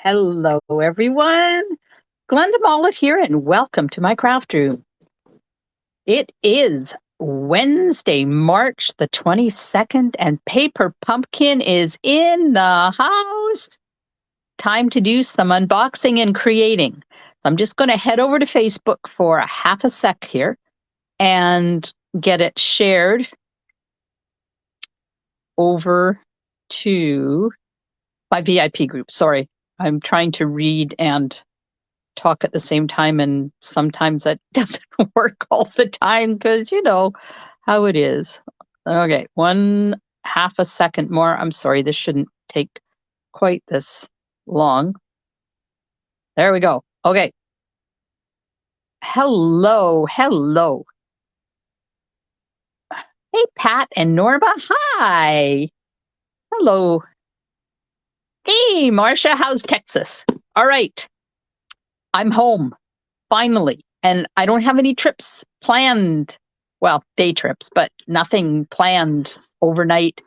Hello, everyone. Glenda Mollet here, and welcome to my craft room. It is Wednesday, March the 22nd, and Paper Pumpkin is in the house. Time to do some unboxing and creating. So I'm just going to head over to Facebook for a half a sec here and get it shared over to my VIP group. Sorry, I'm trying to read and talk at the same time, and sometimes that doesn't work all the time because you know how it is. Okay, one half a second more. I'm sorry, this shouldn't take quite this long. There we go. Okay. Hello. Hey, Pat and Norma. Hi. Hello. Hey, Marcia, how's Texas? All right. I'm home, finally, and I don't have any trips planned. Well, day trips, but nothing planned overnight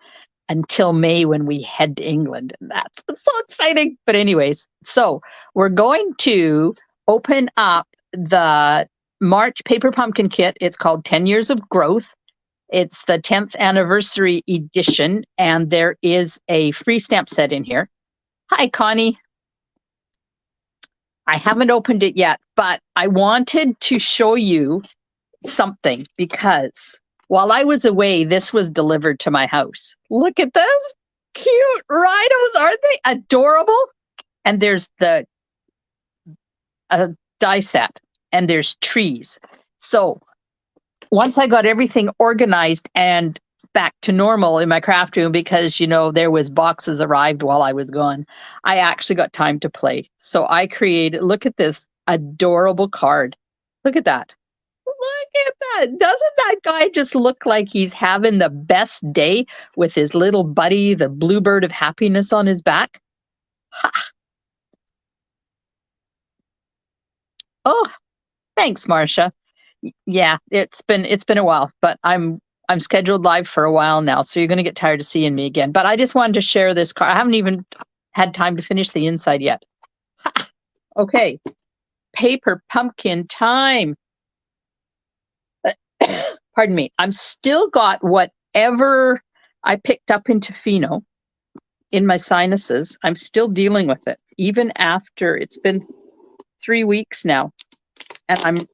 until May when we head to England. And that's so exciting. But, anyways, so we're going to open up the March Paper Pumpkin Kit. It's called 10 Years of Growth. It's the 10th anniversary edition, and there is a free stamp set in here. Hi, Connie. I haven't opened it yet, but I wanted to show you something because while I was away, this was delivered to my house. Look at this. Cute rhinos, aren't they adorable? And there's the die set, and there's trees. So once I got everything organized and back to normal in my craft room, because there was boxes arrived while I was gone, I actually got time to play. So I created, look at this adorable card. Look at that. Look at that. Doesn't that guy just look like he's having the best day with his little buddy, the bluebird of happiness, on his back? Ha. Oh, thanks, Marcia. Yeah, it's been a while, but I'm scheduled live for a while now, so you're going to get tired of seeing me again. But I just wanted to share this card. I haven't even had time to finish the inside yet. Ha. Okay, Paper Pumpkin time. Pardon me. I'm still got whatever I picked up in Tofino in my sinuses. I'm still dealing with it, even after it's been 3 weeks now. And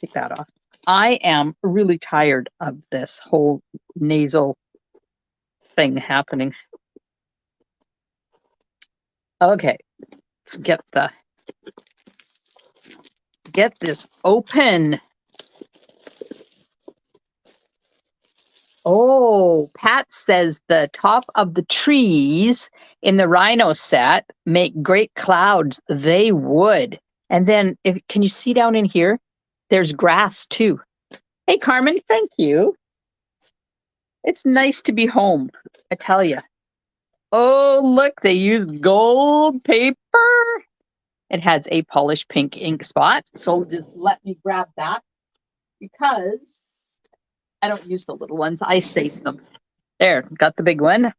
take that off. I am really tired of this whole nasal thing happening. Okay, let's get this open. Oh, Pat says the top of the trees in the rhino set make great clouds. They would. And then can you see down in here? There's grass too. Hey, Carmen, thank you. It's nice to be home, I tell you. Oh, look, they use gold paper. It has a polished pink ink spot. So just let me grab that because I don't use the little ones. I save them. There, got the big one.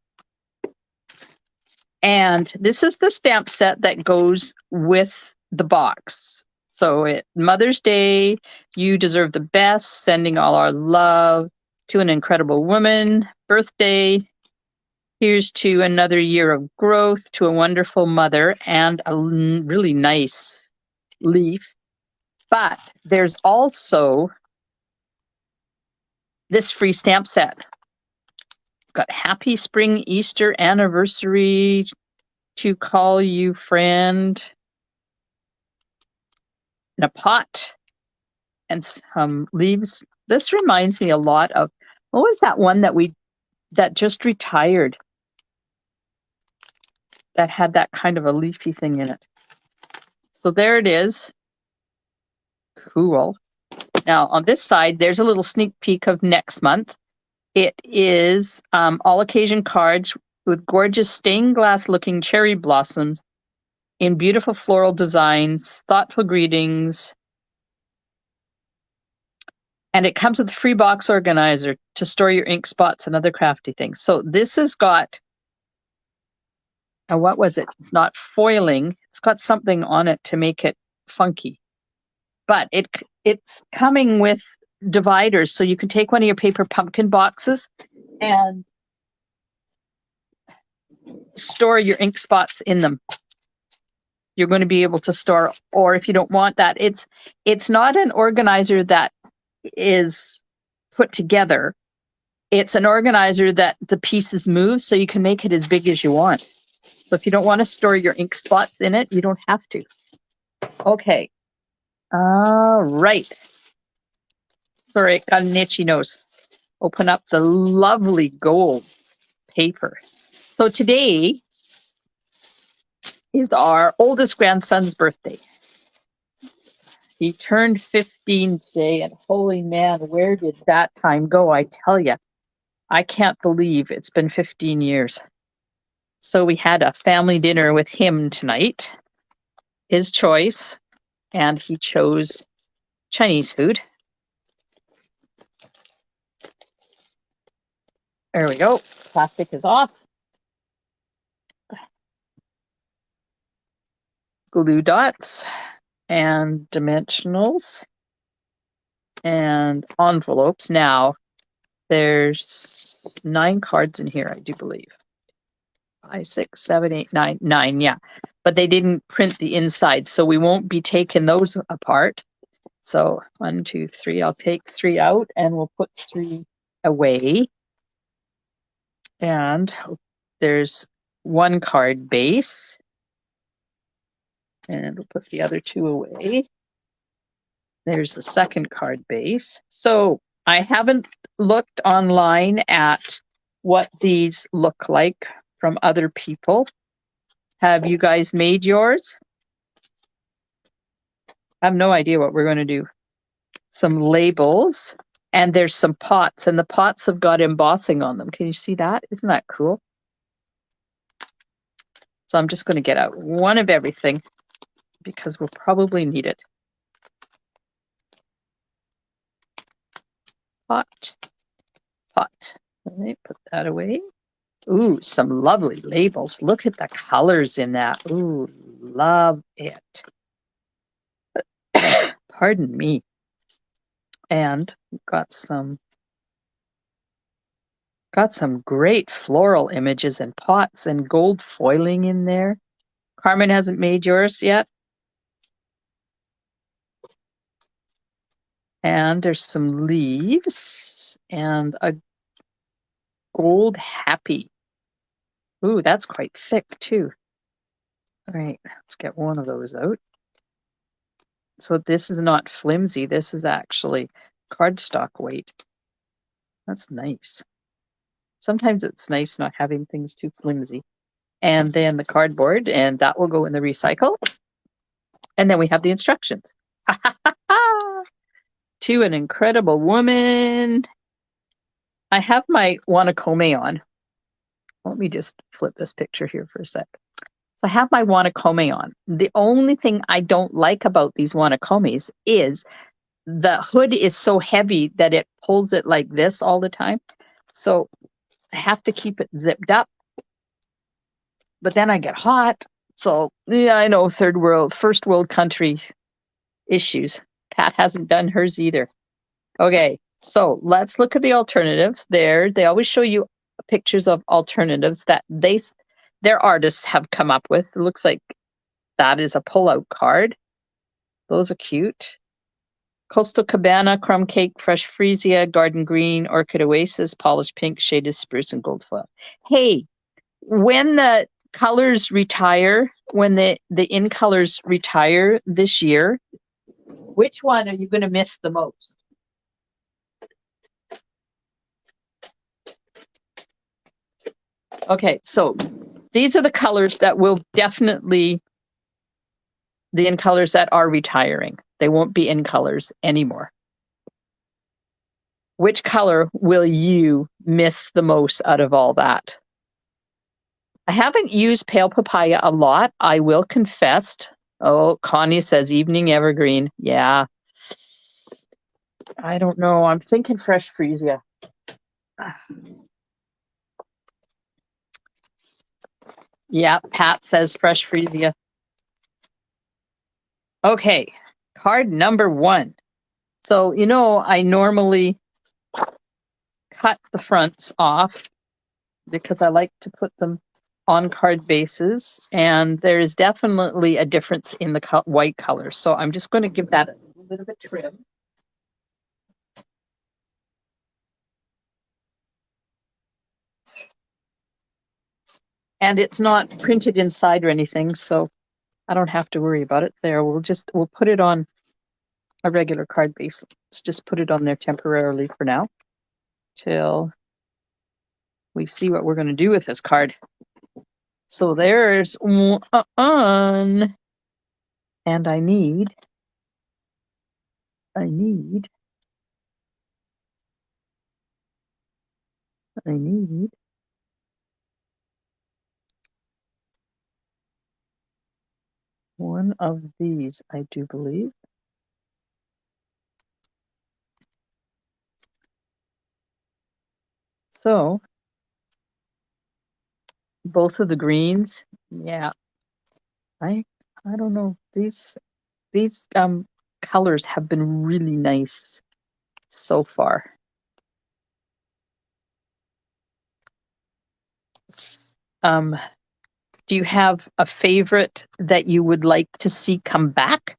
And this is the stamp set that goes with the box. So Mother's Day, you deserve the best, sending all our love to an incredible woman. Birthday, here's to another year of growth, to a wonderful mother, and a really nice leaf. But there's also this free stamp set. It's got Happy Spring Easter Anniversary to call you friend, and a pot, and some leaves. This reminds me a lot of, what was that one that just retired that had that kind of a leafy thing in it? So there it is. Cool. Now on this side, there's a little sneak peek of next month. It is all occasion cards with gorgeous stained glass looking cherry blossoms in beautiful floral designs, thoughtful greetings. And it comes with a free box organizer to store your ink spots and other crafty things. So this has got what was it? It's not foiling. It's got something on it to make it funky. But it's coming with dividers, so you can take one of your paper pumpkin boxes and store your ink spots in them. You're going to be able to store, or if you don't want that, it's not an organizer that is put together. It's an organizer that the pieces move, so you can make it as big as you want. So if you don't want to store your ink spots in it, you don't have to. Okay. All right. Sorry, got an itchy nose. Open up the lovely gold paper. So today is our oldest grandson's birthday. He turned 15 today, and holy man, where did that time go? I tell you, I can't believe it's been 15 years. So we had a family dinner with him tonight, his choice, and he chose Chinese food. There we go. Plastic is off. Glue dots and dimensionals and envelopes. Now, there's 9 cards in here, I do believe. 5, 6, 7, 8, 9, 9, yeah. But they didn't print the inside, so we won't be taking those apart. So 1, 2, 3. I'll take 3 out, and we'll put 3 away. And there's 1 card base. And we'll put the other 2 away. There's the 2nd card base. So I haven't looked online at what these look like from other people. Have you guys made yours? I have no idea what we're going to do. Some labels, and there's some pots, and the pots have got embossing on them. Can you see that? Isn't that cool? So I'm just going to get out one of everything because we'll probably need it. Pot. All right, put that away. Ooh, some lovely labels. Look at the colors in that. Ooh, love it. Pardon me. And got some great floral images and pots and gold foiling in there. Carmen hasn't made yours yet. And there's some leaves and a gold happy. Ooh, that's quite thick too. All right, let's get one of those out. So this is not flimsy. This is actually cardstock weight. That's nice. Sometimes it's nice not having things too flimsy. And then the cardboard, and that will go in the recycle. And then we have the instructions. To an incredible woman. I have my Wanakome on. Let me just flip this picture here for a sec. So I have my Wanakome on. The only thing I don't like about these Wanakomes is the hood is so heavy that it pulls it like this all the time. So I have to keep it zipped up. But then I get hot. So yeah, I know first world country issues. Pat hasn't done hers either. Okay, so let's look at the alternatives. They always show you pictures of alternatives that their artists have come up with. It looks like that is a pull-out card. Those are cute. Coastal Cabana, Crumb Cake, Fresh Freesia, Garden Green, Orchid Oasis, Polished Pink, Shaded Spruce, and Gold Foil. Hey, when the colors retire, when the in colors retire this year, which one are you going to miss the most? Okay, so these are the colors that will definitely, the in colors that are retiring. They won't be in colors anymore. Which color will you miss the most out of all that? I haven't used Pale Papaya a lot, I will confess. Oh, Connie says Evening Evergreen. Yeah. I don't know. I'm thinking Fresh Freesia. Yeah, Pat says fresh freesia. Okay, card number 1. So, I normally cut the fronts off because I like to put them on card bases, and there's definitely a difference in the white color. So I'm just going to give that a little bit of a trim. And it's not printed inside or anything, so I don't have to worry about it there. We'll put it on a regular card base. Let's just put it on there temporarily for now till we see what we're going to do with this card. So there's one, and I need one of these, I do believe. So both of the greens, yeah. I don't know. These colors have been really nice so far. Do you have a favorite that you would like to see come back?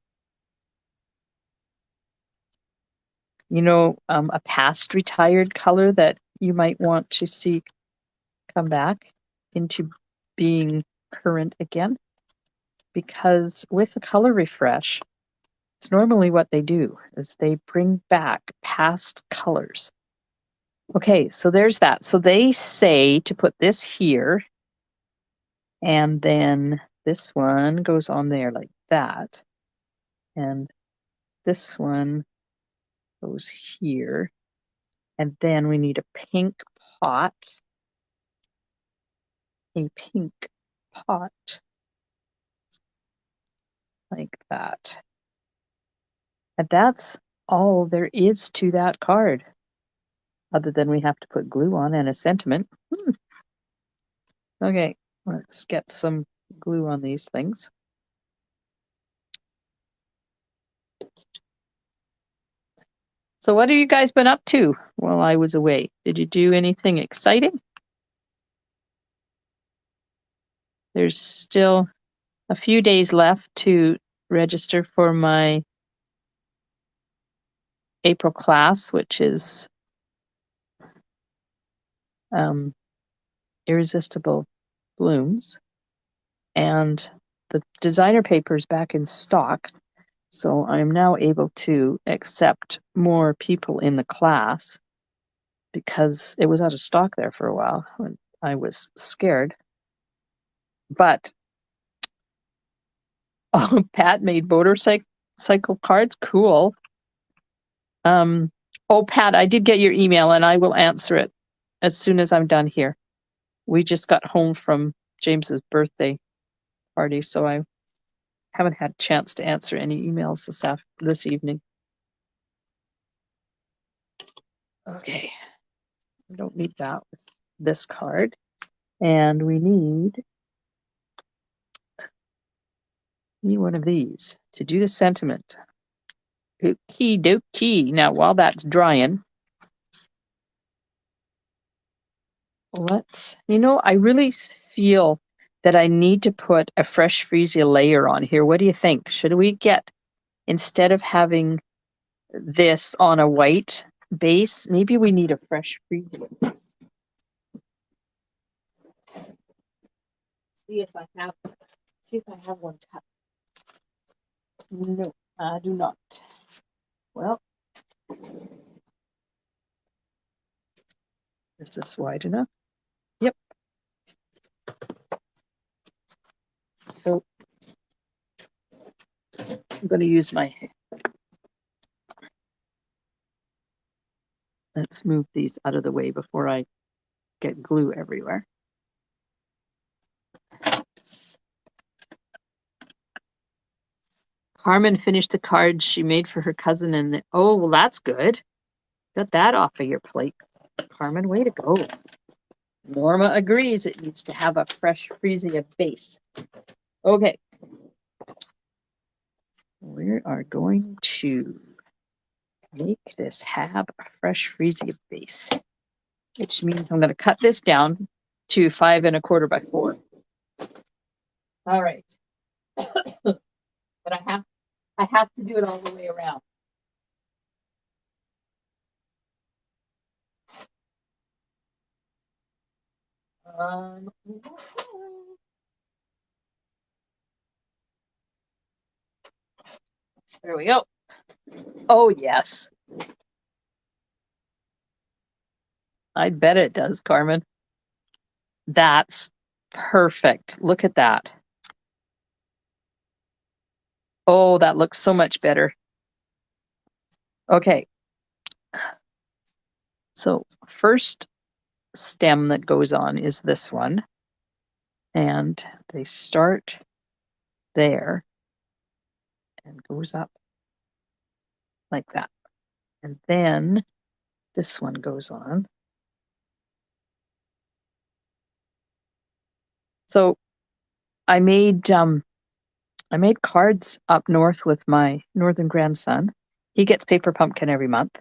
A past retired color that you might want to see come back into being current again? Because with a color refresh, it's normally what they do is they bring back past colors. Okay, so there's that. So they say to put this here, and then this one goes on there like that. And this one goes here. And then we need a pink pot. A pink pot. Like that. And that's all there is to that card. Other than we have to put glue on and a sentiment. Okay, let's get some glue on these things. So what have you guys been up to while I was away? Did you do anything exciting? There's still a few days left to register for my April class, which is Irresistible Blooms. And the designer paper is back in stock. So I'm now able to accept more people in the class because it was out of stock there for a while when I was scared. But Pat made motorcycle cards. Cool. Oh, Pat, I did get your email and I will answer it as soon as I'm done here. We just got home from James's birthday party, so I haven't had a chance to answer any emails this evening. Okay. We don't need that with this card. And we need one of these to do the sentiment. Okie dokie. Now, while that's drying, I really feel that I need to put a fresh freesia layer on here. What do you think? Should we instead of having this on a white base, maybe we need a fresh freesia base. See if I have one cut. No, I do not. Well, is this wide enough? Yep. So I'm going to use let's move these out of the way before I get glue everywhere. Carmen finished the cards she made for her cousin, and oh, well, that's good. Got that off of your plate, Carmen. Way to go. Norma agrees it needs to have a fresh freesia base. Okay. We are going to make this have a fresh freesia base, which means I'm going to cut this down to 5 1/4 by 4. All right. But I have to do it all the way around. There we go. Oh, yes. I bet it does, Carmen. That's perfect. Look at that. Oh, that looks so much better. Okay. So first stem that goes on is this one. And they start there and goes up like that. And then this one goes on. So I made cards up north with my northern grandson. He gets Paper Pumpkin every month.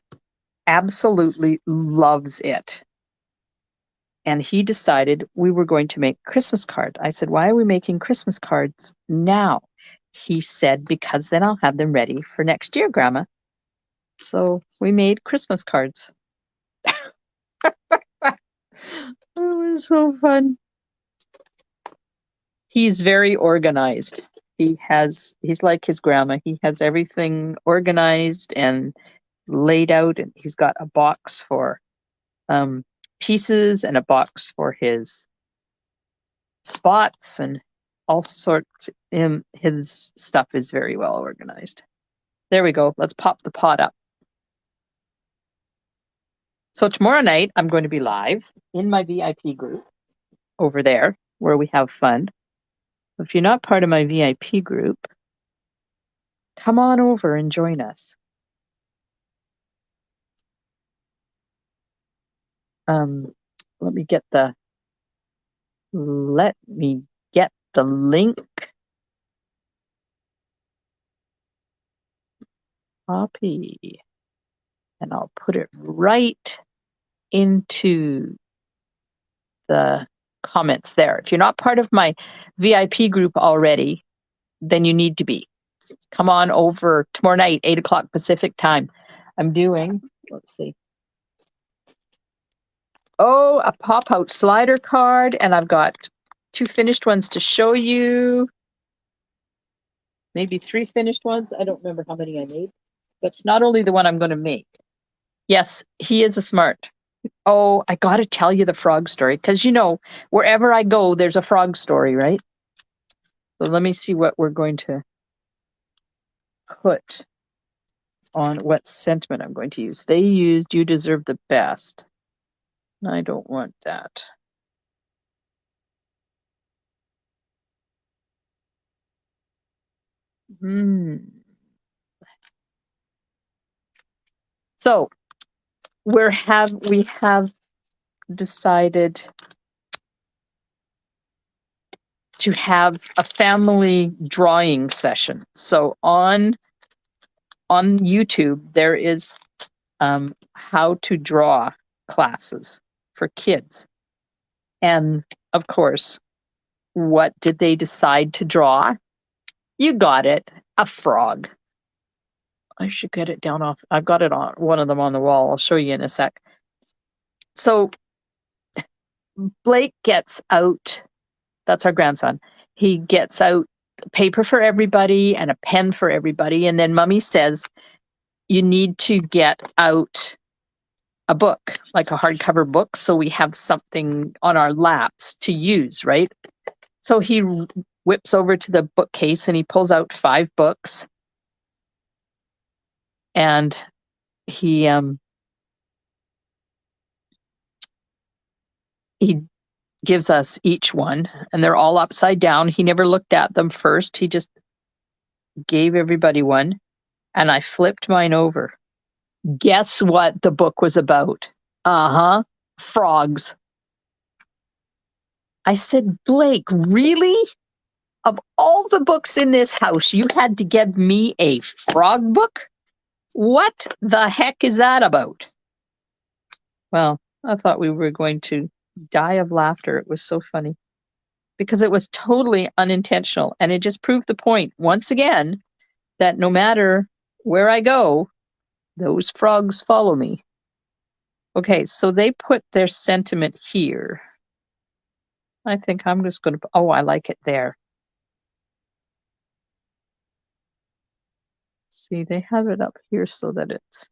Absolutely loves it. And he decided we were going to make Christmas card. I said, why are we making Christmas cards now? He said, because then I'll have them ready for next year, Grandma. So we made Christmas cards. It was so fun. He's very organized. He's like his grandma. He has everything organized and laid out, and he's got a box for pieces and a box for his spots and all sorts. His stuff is very well organized. There we go. Let's pop the pot up. So tomorrow night, I'm going to be live in my VIP group over there where we have fun. If you're not part of my VIP group, come on over and join us. Let me get the link. Copy. And I'll put it right into the comments there. If you're not part of my VIP group already, then you need to be. Come on over tomorrow night, 8 o'clock Pacific time. I'm doing, let's see. Oh, a pop-out slider card, and I've got 2 finished ones to show you. Maybe 3 finished ones. I don't remember how many I made. But it's not only the one I'm going to make. Yes, he is a smart. Oh, I got to tell you the frog story, because wherever I go, there's a frog story, right? So let me see what we're going to put on, what sentiment I'm going to use. They used "you deserve the best." I don't want that. So we have decided to have a family drawing session. So on YouTube, there is how to draw classes for kids. And of course, what did they decide to draw? You got it, a frog. I should get it down off. I've got it on one of them on the wall. I'll show you in a sec. So Blake gets out, that's our grandson. He gets out paper for everybody and a pen for everybody. And then Mummy says, you need to get out a book, like a hardcover book, so we have something on our laps to use, right? So he whips over to the bookcase and he pulls out 5 books. And he gives us each one, and they're all upside down. He never looked at them first. He just gave everybody one, and I flipped mine over. Guess what the book was about? Frogs. I said, Blake, really? Of all the books in this house, you had to give me a frog book? What the heck is that about? Well, I thought we were going to die of laughter. It was so funny because it was totally unintentional. And it just proved the point once again that no matter where I go, those frogs follow me. Okay, so they put their sentiment here. I think I'm just going to, oh, I like it there. See, they have it up here so that it's,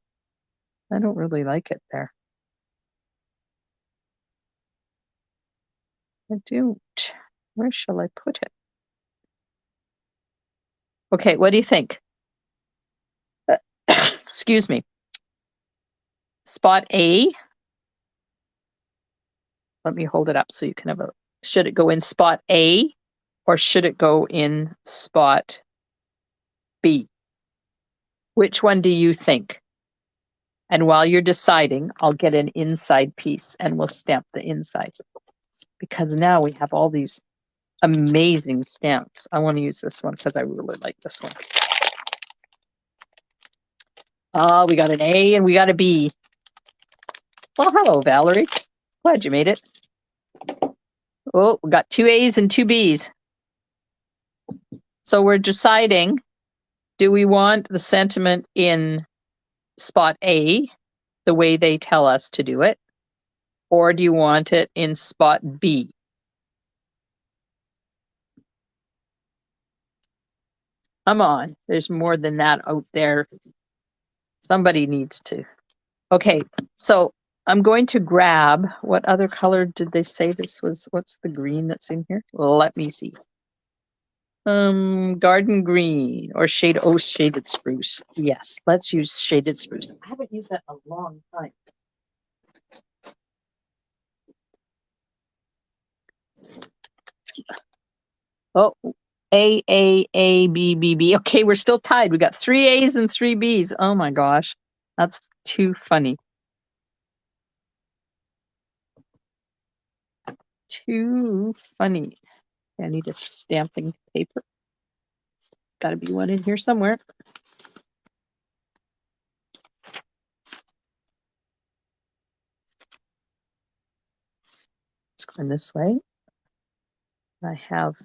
I don't really like it there. I don't. Where shall I put it? Okay, what do you think? Excuse me. Spot A. Let me hold it up so you can have a, should it go in spot A or should it go in spot B? Which one do you think? And while you're deciding, I'll get an inside piece and we'll stamp the inside. Because now we have all these amazing stamps. I want to use this one because I really like this one. We got an A and we got a B. Well, hello, Valerie. Glad you made it. Oh, we got 2 A's and 2 B's. So we're deciding, do we want the sentiment in spot A, the way they tell us to do it, or do you want it in spot B? Come on, there's more than that out there. Somebody needs to. Okay, so I'm going to grab, what other color did they say this was? What's the green that's in here? Let me see. Garden green or shaded spruce. Yes, let's use shaded spruce. I haven't used that in a long time. Oh, A, B, B, B. Okay, we're still tied. We got 3 A's and 3 B's. Oh my gosh, that's too funny. Too funny. I need a stamping paper. Got to be one in here somewhere. It's going this way. I have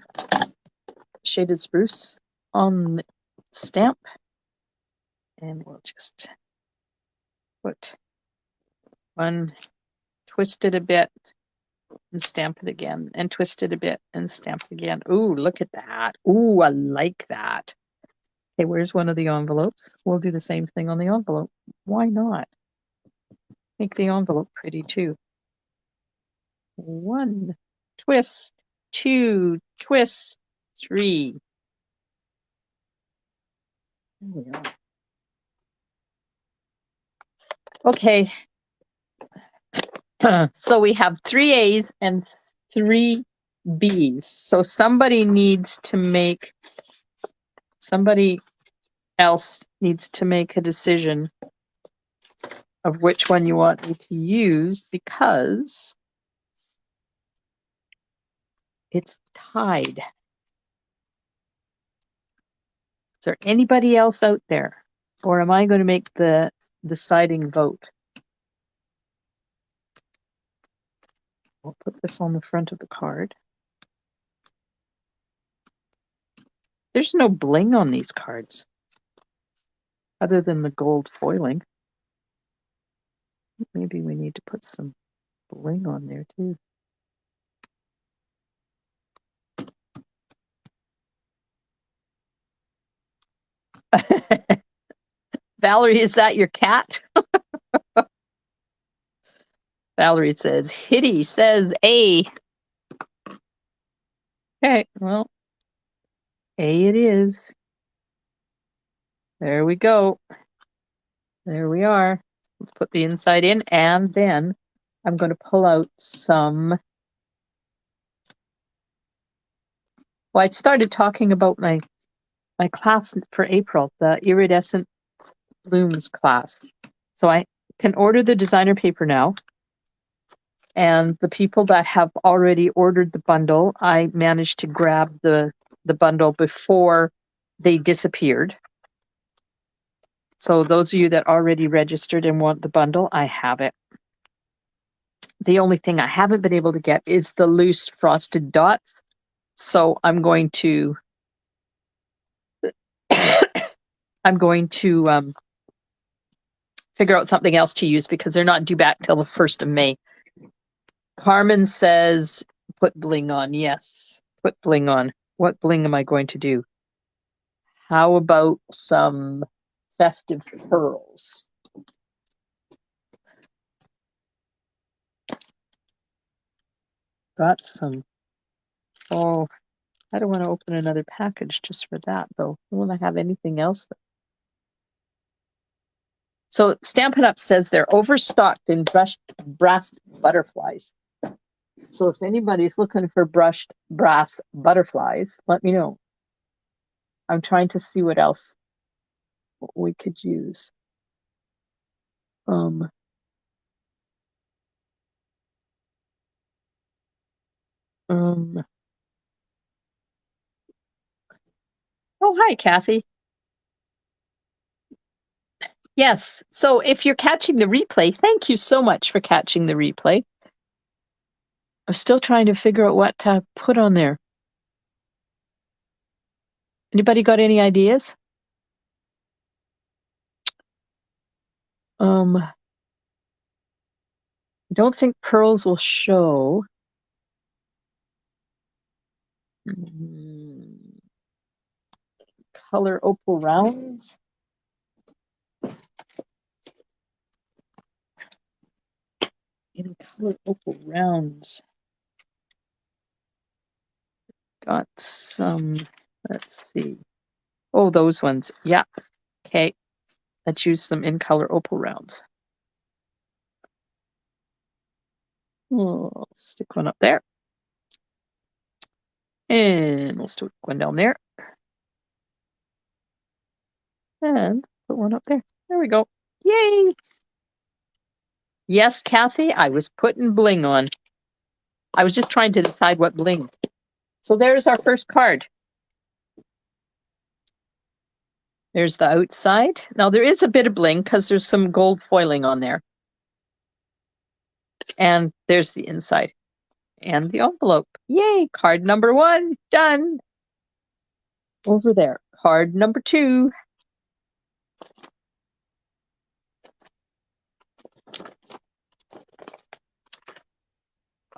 shaded spruce on the stamp. And we'll just put one, twist it a bit, and stamp it again, and twist it a bit, and stamp it again. Ooh, look at that. Ooh, I like that. Okay, where's one of the envelopes? We'll do the same thing on the envelope. Why not? Make the envelope pretty too. 1, twist, 2, twist, 3. There we are. Okay. So we have 3 A's and 3 B's. So somebody else needs to make a decision of which one you want me to use because it's tied. Is there anybody else out there? Or am I going to make the deciding vote? I'll put this on the front of the card. There's no bling on these cards other than the gold foiling. Maybe we need to put some bling on there too. Valerie, is that your cat? Valerie says, Hitty says A. Okay, well, A it is. There we go. There we are. Let's put the inside in, and then I'm going to pull out some. Well, I started talking about my class for April, the iridescent blooms class. So I can order the designer paper now. And the people that have already ordered the bundle, I managed to grab the bundle before they disappeared. So those of you that already registered and want the bundle, I have it. The only thing I haven't been able to get is the loose frosted dots. So I'm going to figure out something else to use because they're not due back till the 1st of May. Carmen says, put bling on. Yes, put bling on. What bling am I going to do? How about some festive pearls? Got some. Oh, I don't want to open another package just for that, though. Will I have anything else? So Stampin' Up! Says they're overstocked in brushed brass butterflies. So if anybody's looking for brushed brass butterflies, let me know. I'm trying to see what else we could use. Oh, hi, Kathy. Yes. So if you're catching the replay, thank you so much for catching the replay. I'm still trying to figure out what to put on there. Anybody got any ideas? I don't think pearls will show. Color opal rounds. In color opal rounds. Got some, let's see. Oh, those ones. Yeah. Okay. Let's use some in color opal rounds. We'll stick one up there. And we'll stick one down there. And put one up there. There we go. Yay! Yes, Kathy, I was putting bling on. I was just trying to decide what bling. So there's our first card. There's the outside. Now there is a bit of bling because there's some gold foiling on there. And there's the inside. And the envelope. Yay! Card number 1, done. Over there. Card number 2.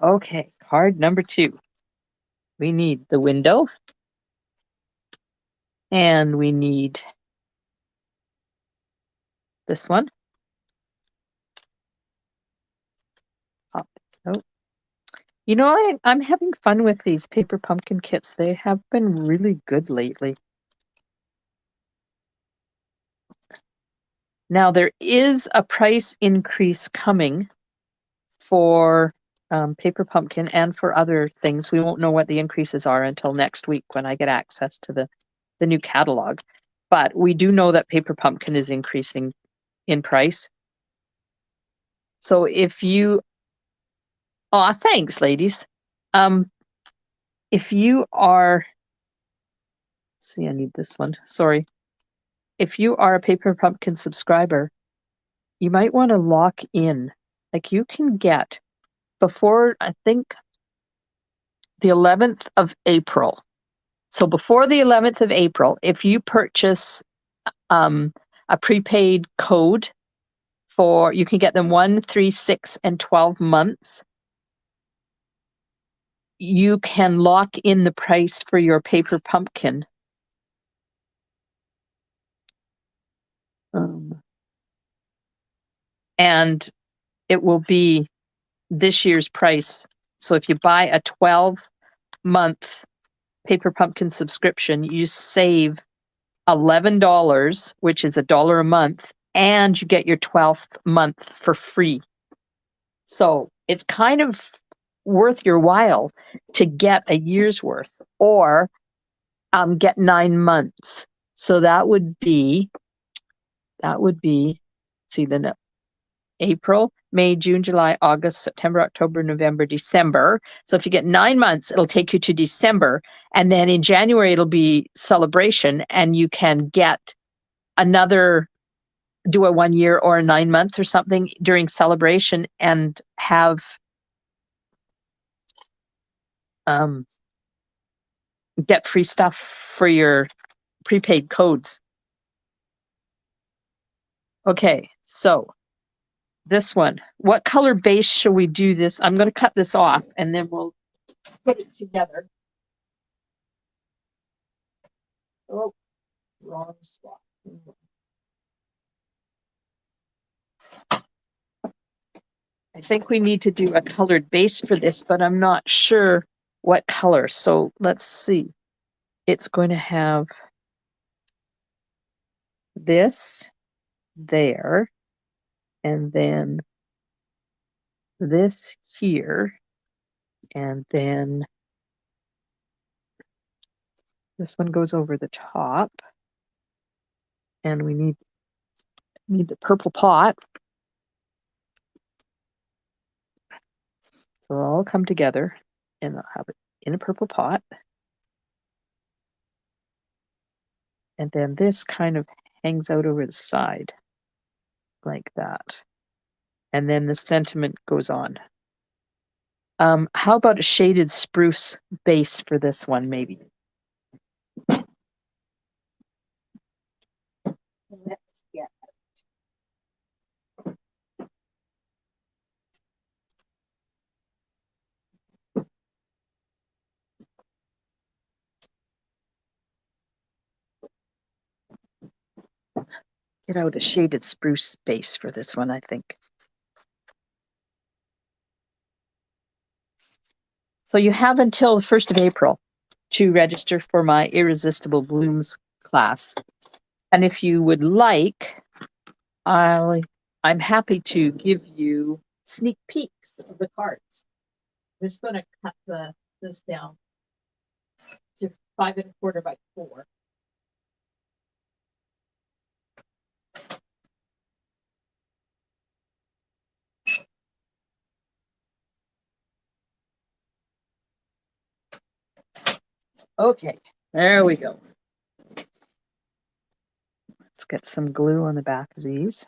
Okay, card number 2. We need the window. And we need this one. Pop this out. You know, I'm having fun with these paper pumpkin kits. They have been really good lately. Now, there is a price increase coming for paper pumpkin and for other things. We won't know what the increases are until next week when I get access to the new catalog. But we do know that paper pumpkin is increasing in price. So if you... Oh, thanks, ladies. If you are... See, I need this one. Sorry. If you are a paper pumpkin subscriber, you might want to lock in. Like you can get before, I think, the 11th of April. So before the 11th of April, if you purchase a prepaid code you can get them 1, 3, 6, and 12 months. You can lock in the price for your paper pumpkin. And it will be this year's price. So if you buy a 12-month paper pumpkin subscription, you save $11, which is $1 a month, and you get your 12th month for free. So it's kind of worth your while to get a year's worth or get 9 months. So that would be see the April, May, June, July, August, September, October, November, December. So if you get 9 months, it'll take you to December. And then in January, it'll be celebration, and you can get another, do a 1 year or a 9 month or something during celebration and have get free stuff for your prepaid codes. Okay, so this one, what color base shall we do this? I'm going to cut this off and then we'll put it together. Oh, wrong spot. I think we need to do a colored base for this, but I'm not sure what color. So let's see. It's going to have this there, and then this here, and then this one goes over the top, and we need the purple pot. So they'll all come together, and I'll have it in a purple pot. And then this kind of hangs out over the side like that. And then the sentiment goes on. How about a shaded spruce base for this one, maybe? Let's get out a shaded spruce base for this one, I think. So you have until the 1st of April to register for my Irresistible Blooms class. And if you would like, I'm happy to give you sneak peeks of the cards. I'm just going to cut this down to 5 1/4 by 4. Okay, there we go. Let's get some glue on the back of these.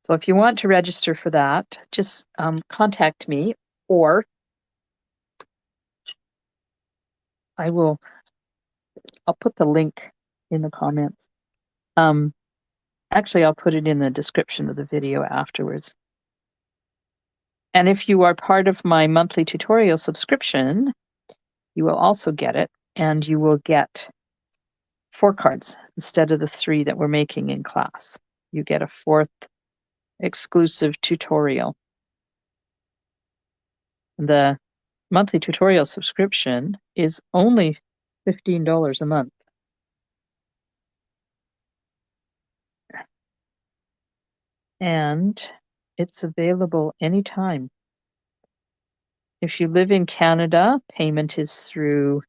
So if you want to register for that, just contact me, or I'll put the link in the comments. Actually, I'll put it in the description of the video afterwards. And if you are part of my monthly tutorial subscription, you will also get it, and you will get 4 cards instead of the 3 that we're making in class. You get a 4th exclusive tutorial. The monthly tutorial subscription is only $15 a month. And it's available anytime. If you live in Canada, payment is through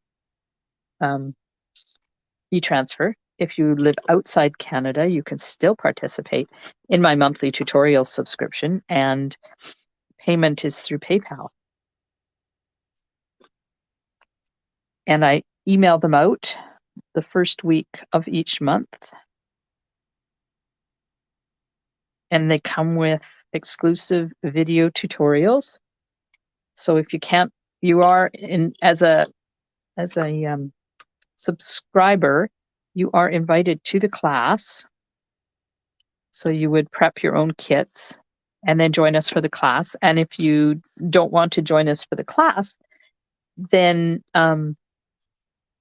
e-transfer. If you live outside Canada, you can still participate in my monthly tutorial subscription, and payment is through PayPal. And I email them out the first week of each month. And they come with exclusive video tutorials. So if you can't, you are in as a subscriber, you are invited to the class. So you would prep your own kits and then join us for the class. And if you don't want to join us for the class, then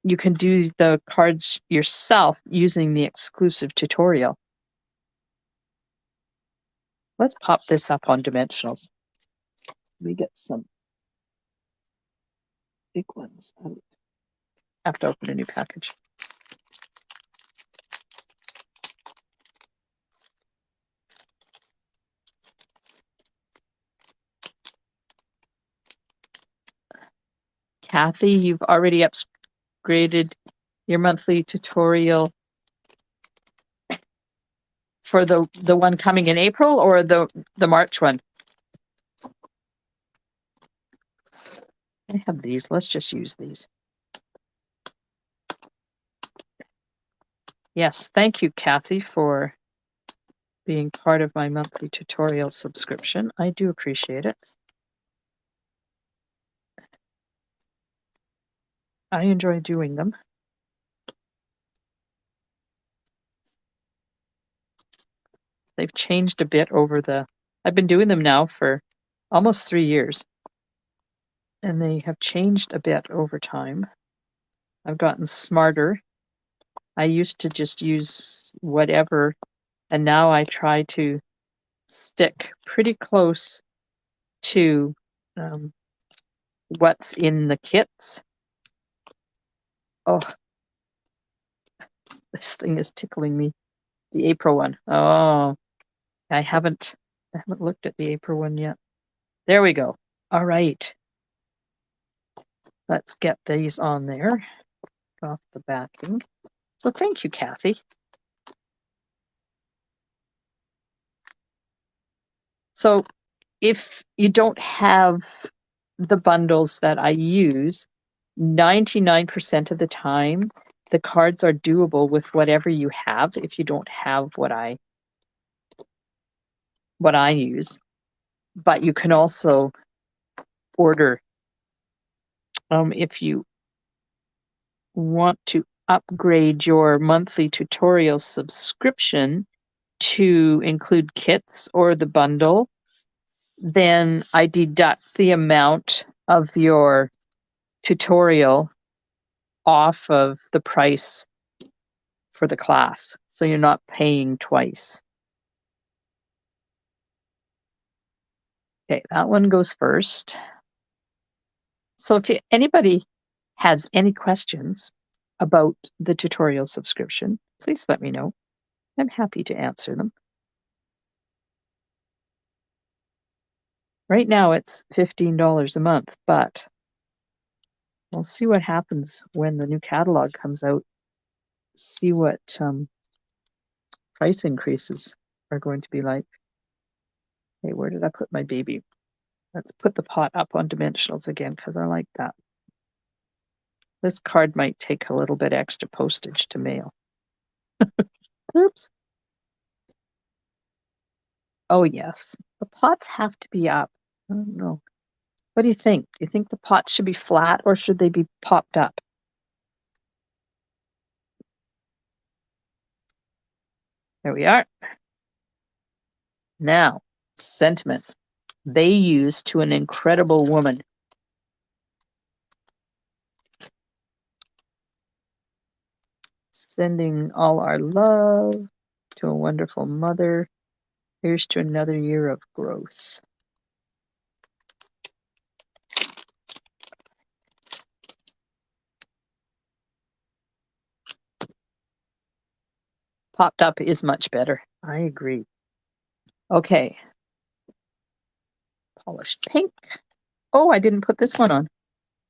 you can do the cards yourself using the exclusive tutorial. Let's pop this up on dimensionals. We get some big ones. I have to open a new package. Kathy, you've already upgraded your monthly tutorial for the one coming in April or the March one? I have these. Let's just use these. Yes, thank you, Kathy, for being part of my monthly tutorial subscription. I do appreciate it. I enjoy doing them. They've changed a bit over I've been doing them now for almost 3 years, and they have changed a bit over time. I've gotten smarter. I used to just use whatever, and now I try to stick pretty close to what's in the kits. Oh, this thing is tickling me. The April one. Oh, I haven't looked at the April one yet. There we go. All right. Let's get these on there. Off the backing. So thank you, Kathy. So if you don't have the bundles that I use, 99% of the time, the cards are doable with whatever you have if you don't have what I use. But you can also order if you want to upgrade your monthly tutorial subscription to include kits or the bundle, then I deduct the amount of your tutorial off of the price for the class. So you're not paying twice. Okay, that one goes first. So if anybody has any questions about the tutorial subscription, please let me know. I'm happy to answer them. Right now it's $15 a month, but we'll see what happens when the new catalog comes out. See what price increases are going to be like. Hey, where did I put my baby? Let's put the pot up on dimensionals again because I like that. This card might take a little bit extra postage to mail. Oops. Oh, yes. The pots have to be up. I don't know. What do you think? Do you think the pots should be flat or should they be popped up? There we are. Now, sentiment. They use to an incredible woman. Sending all our love to a wonderful mother. Here's to another year of growth. Popped up is much better. I agree. Okay. Polished pink. Oh, I didn't put this one on.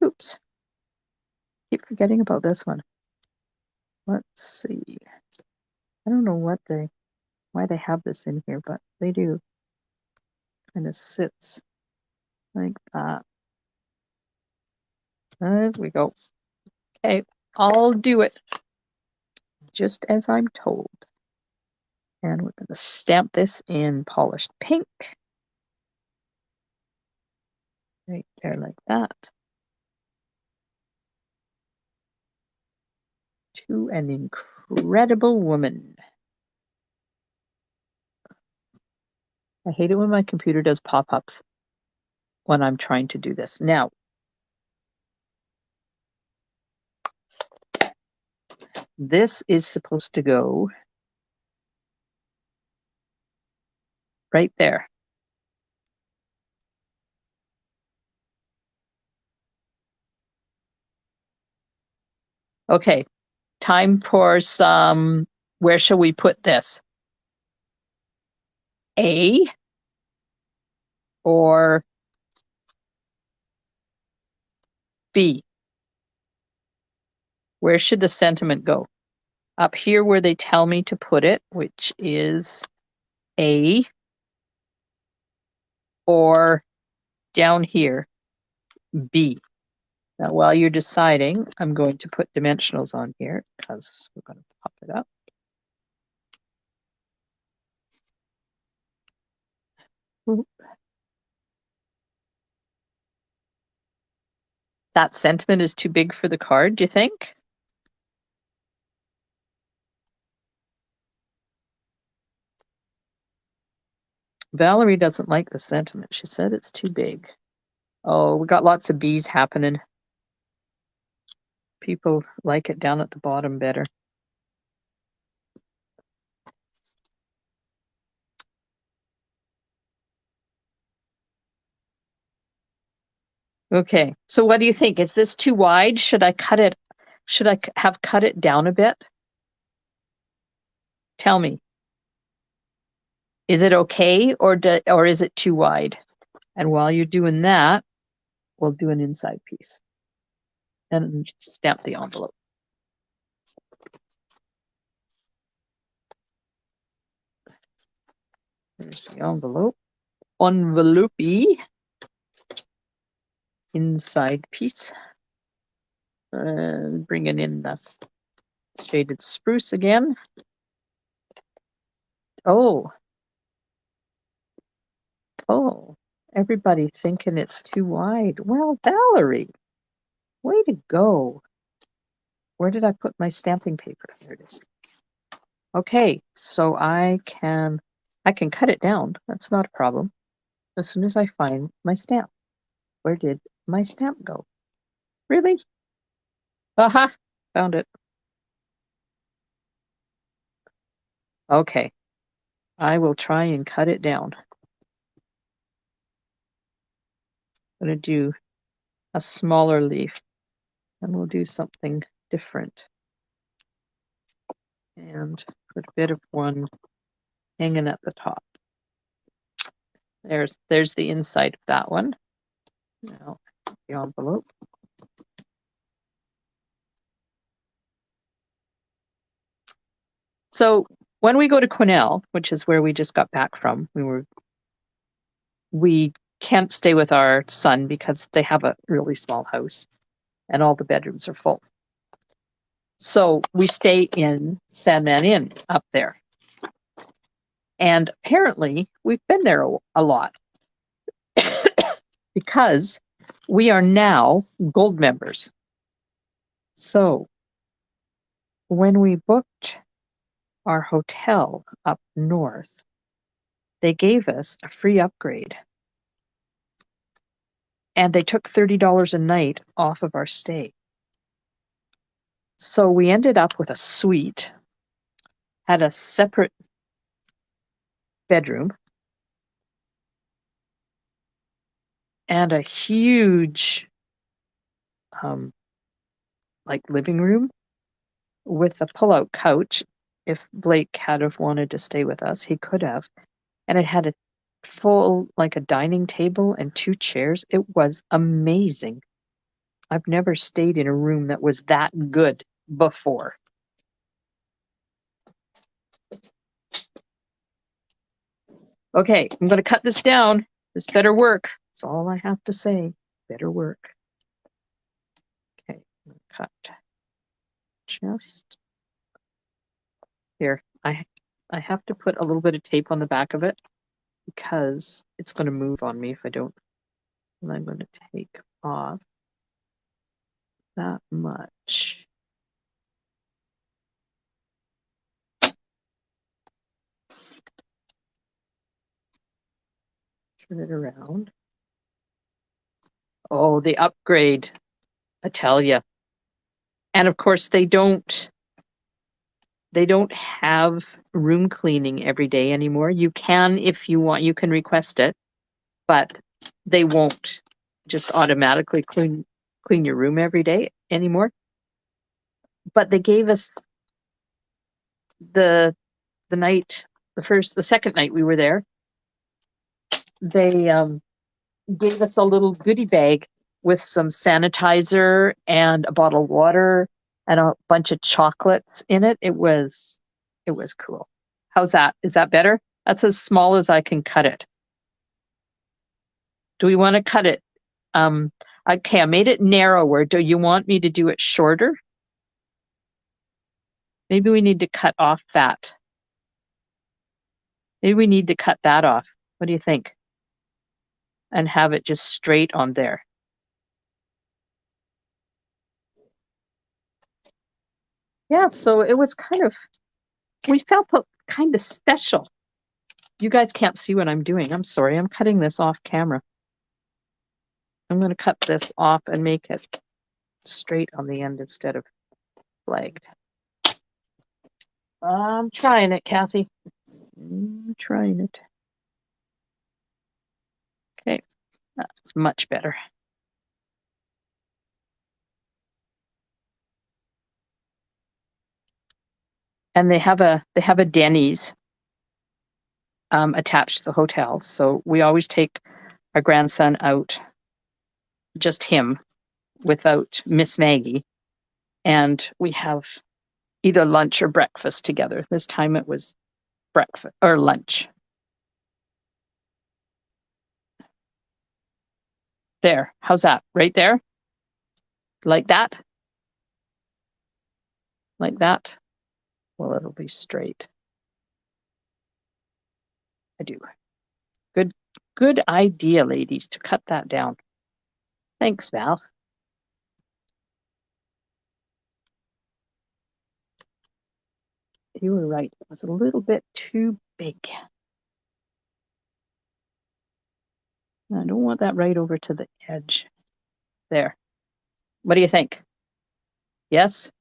Oops. Keep forgetting about this one. Let's see. I don't know why they have this in here, but they do. Kind of sits like that. There we go. Okay, I'll do it just as I'm told. And we're going to stamp this in polished pink. Right there like that. To an incredible woman. I hate it when my computer does pop-ups when I'm trying to do this. Now, this is supposed to go right there. Okay, time for some, where shall we put this? A or B? Where should the sentiment go? Up here where they tell me to put it, which is A, or down here, B. Now, while you're deciding, I'm going to put dimensionals on here because we're going to pop it up. Oop. That sentiment is too big for the card, do you think? Valerie doesn't like the sentiment. She said it's too big. Oh, we got lots of B's happening. People like it down at the bottom better. Okay, so what do you think? Is this too wide? Should I cut it? Should I have cut it down a bit? Tell me. Is it okay or is it too wide? And while you're doing that, we'll do an inside piece and stamp the envelope. There's the envelope. Envelope-y. Inside piece. Bringing in the shaded spruce again. Oh, everybody thinking it's too wide. Well, Valerie, way to go. Where did I put my stamping paper? There it is. Okay, so I can cut it down. That's not a problem. As soon as I find my stamp. Where did my stamp go? Really? Aha, found it. Okay, I will try and cut it down. I'm going to do a smaller leaf and we'll do something different. And put a bit of one hanging at the top. There's the inside of that one. Now the envelope. So when we go to Quesnel, which is where we just got back from, we can't stay with our son because they have a really small house and all the bedrooms are full. So we stay in Sandman Inn up there. And apparently we've been there a lot because we are now gold members. So when we booked our hotel up north, they gave us a free upgrade. And they took $30 a night off of our stay. So we ended up with a suite, had a separate bedroom, and a huge living room with a pull-out couch. If Blake had have wanted to stay with us, he could have. And it had a full, like a dining table and 2 chairs. It was amazing. I've never stayed in a room that was that good before. Okay, I'm going to cut this down. This better work. That's all I have to say. Better work. Okay, I'm going to cut just here. I have to put a little bit of tape on the back of it because it's going to move on me if I don't. And I'm going to take off that much. Turn it around. Oh, the upgrade, I tell you. And of course, they don't have room cleaning every day anymore. You can, if you want, you can request it, but they won't just automatically clean your room every day anymore. But they gave us the second night we were there, they gave us a little goodie bag with some sanitizer and a bottle of water and a bunch of chocolates in it. It was cool. How's that? Is that better? That's as small as I can cut it. Do we want to cut it? Okay, I made it narrower. Do you want me to do it shorter? Maybe we need to cut off that. Maybe we need to cut that off. What do you think? And have it just straight on there. Yeah, so it was we felt kind of special. You guys can't see what I'm doing. I'm sorry. I'm cutting this off camera. I'm going to cut this off and make it straight on the end instead of flagged. I'm trying it, Kathy. I'm trying it. Okay, that's much better. And they have a Denny's attached to the hotel, so we always take our grandson out, just him, without Miss Maggie, and we have either lunch or breakfast together. This time it was breakfast or lunch. There, how's that? Right there? Like that? Like that? Well, it'll be straight. I do. Good idea, ladies, to cut that down. Thanks, Val. You were right. It was a little bit too big. I don't want that right over to the edge. There. What do you think? Yes?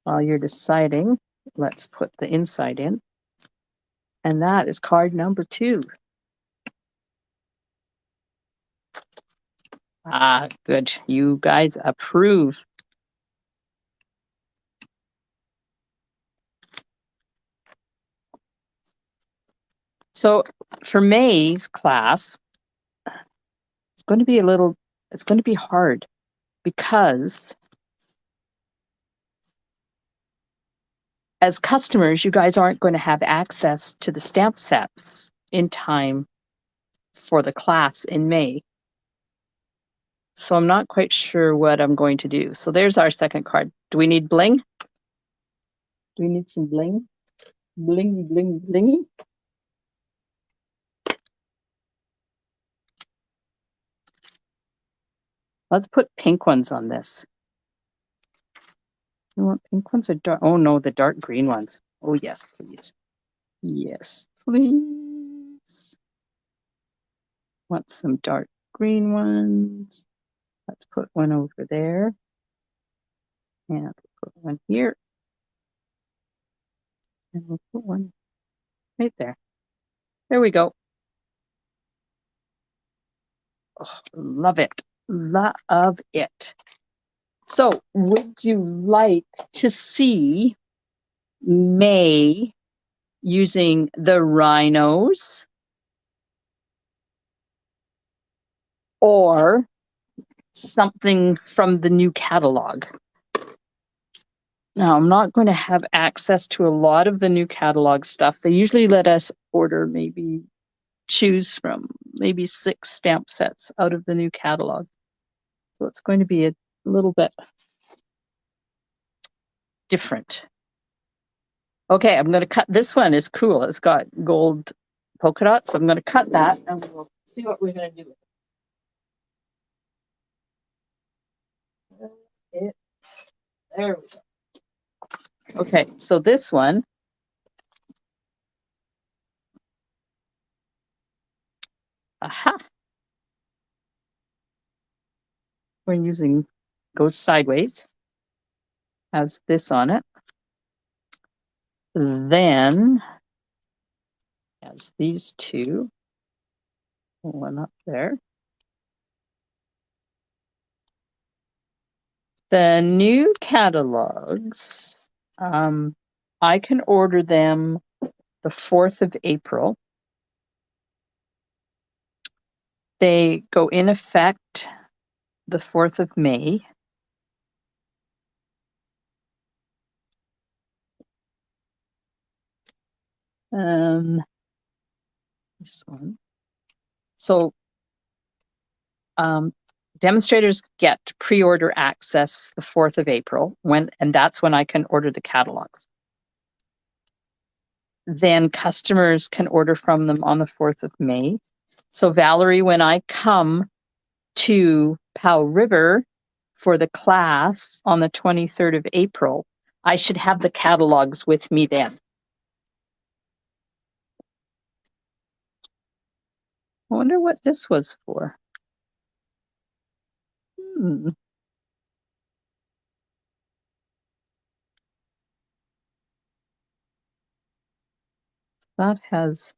While you're deciding, let's put the inside in. And that is card number 2. Ah, good. You guys approve. So for May's class, it's going to be hard because as customers, you guys aren't going to have access to the stamp sets in time for the class in May. So I'm not quite sure what I'm going to do. So there's our second card. Do we need bling? Do we need some bling? Blingy, blingy, blingy? Let's put pink ones on this. You want pink ones or dark? Oh no, the dark green ones. Oh yes, please. Yes, please. Want some dark green ones. Let's put one over there. And put one here. And we'll put one right there. There we go. Oh, love it. Love it. So would you like to see May using the rhinos or something from the new catalog? Now, I'm not going to have access to a lot of the new catalog stuff. They usually let us choose from maybe 6 stamp sets out of the new catalog. So it's going to be a little bit different. Okay, I'm going to cut. This one is cool. It's got gold polka dots. So I'm going to cut that and we'll see what we're going to do with it. There we go. Okay, so this one, aha, we're using, goes sideways, has this on it. Then has these two, one up there. The new catalogs, I can order them the 4th of April. They go in effect the 4th of May. This one. So demonstrators get pre-order access the 4th of April, and that's when I can order the catalogs. Then customers can order from them on the 4th of May. So Valerie, when I come to Powell River for the class on the 23rd of April, I should have the catalogs with me then. I wonder what this was for. That has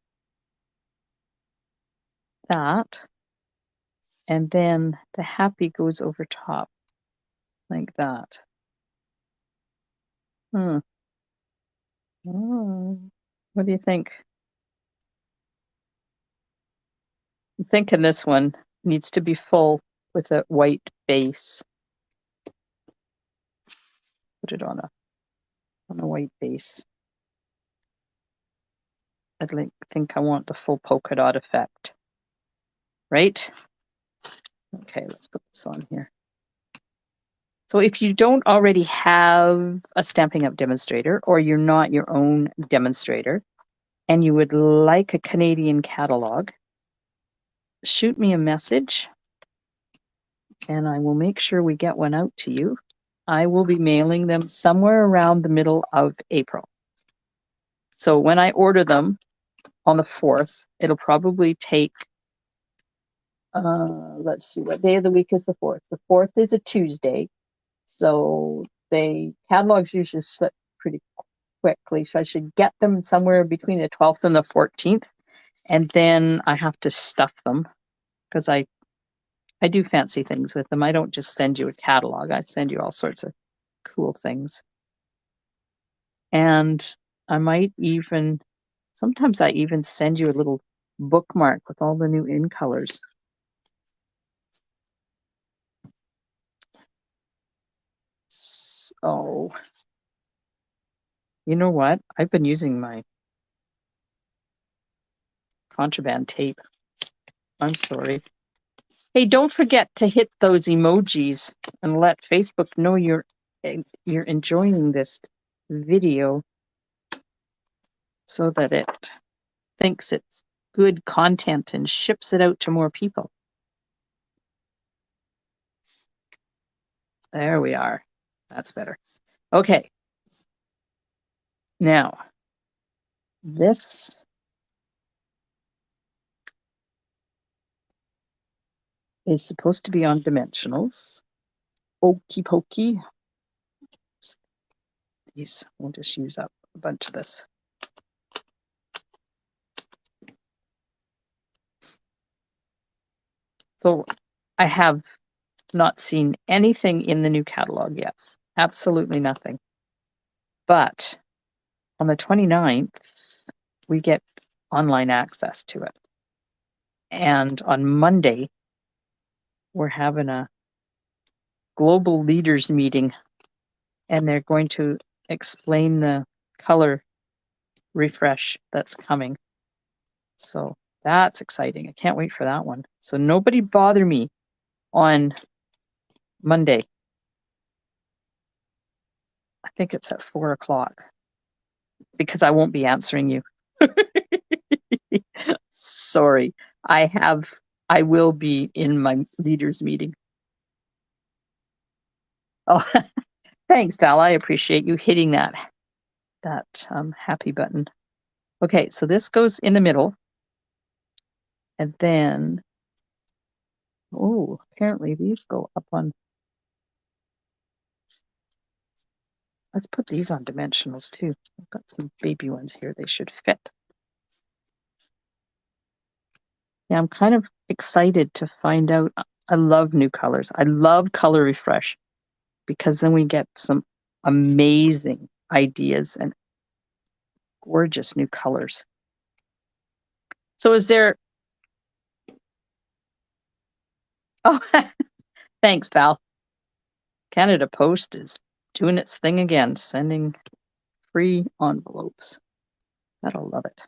that. And then the happy goes over top like that. Oh, what do you think? I'm thinking this one needs to be full with a white base. Put it on a white base. I think I want the full polka dot effect. Right? Okay, let's put this on here. So if you don't already have a Stampin' Up! Demonstrator, or you're not your own demonstrator, and you would like a Canadian catalog, shoot me a message and I will make sure we get one out to you. I will be mailing them somewhere around the middle of April. So when I order them on the 4th, it'll probably take, let's see, what day of the week is the 4th? The 4th is a Tuesday. So the catalogs usually slip pretty quickly. So I should get them somewhere between the 12th and the 14th. And then I have to stuff them because I do fancy things with them. I don't just send you a catalog. I send you all sorts of cool things. And I might even, sometimes I even send you a little bookmark with all the new in colors. So, you know what? I've been using my contraband tape. I'm sorry. Hey, don't forget to hit those emojis and let Facebook know you're enjoying this video so that it thinks it's good content and ships it out to more people. There we are. That's better. Okay. Now, this is supposed to be on dimensionals. Okey pokey. These, we'll just use up a bunch of this. So I have not seen anything in the new catalog yet. Absolutely nothing. But on the 29th, we get online access to it. And on Monday, we're having a global leaders meeting, and they're going to explain the color refresh that's coming. So that's exciting. I can't wait for that one. So nobody bother me on Monday. I think it's at 4 o'clock because I won't be answering you. Sorry. I will be in my leaders meeting. Oh, thanks, Val. I appreciate you hitting that happy button. Okay, so this goes in the middle. And then, oh, apparently these go up on, let's put these on dimensionals too. I've got some baby ones here. They should fit. Yeah, I'm kind of excited to find out. I love new colors. I love color refresh because then we get some amazing ideas and gorgeous new colors. So is there, oh, thanks, Val. Canada Post is doing its thing again, sending free envelopes. That'll love it.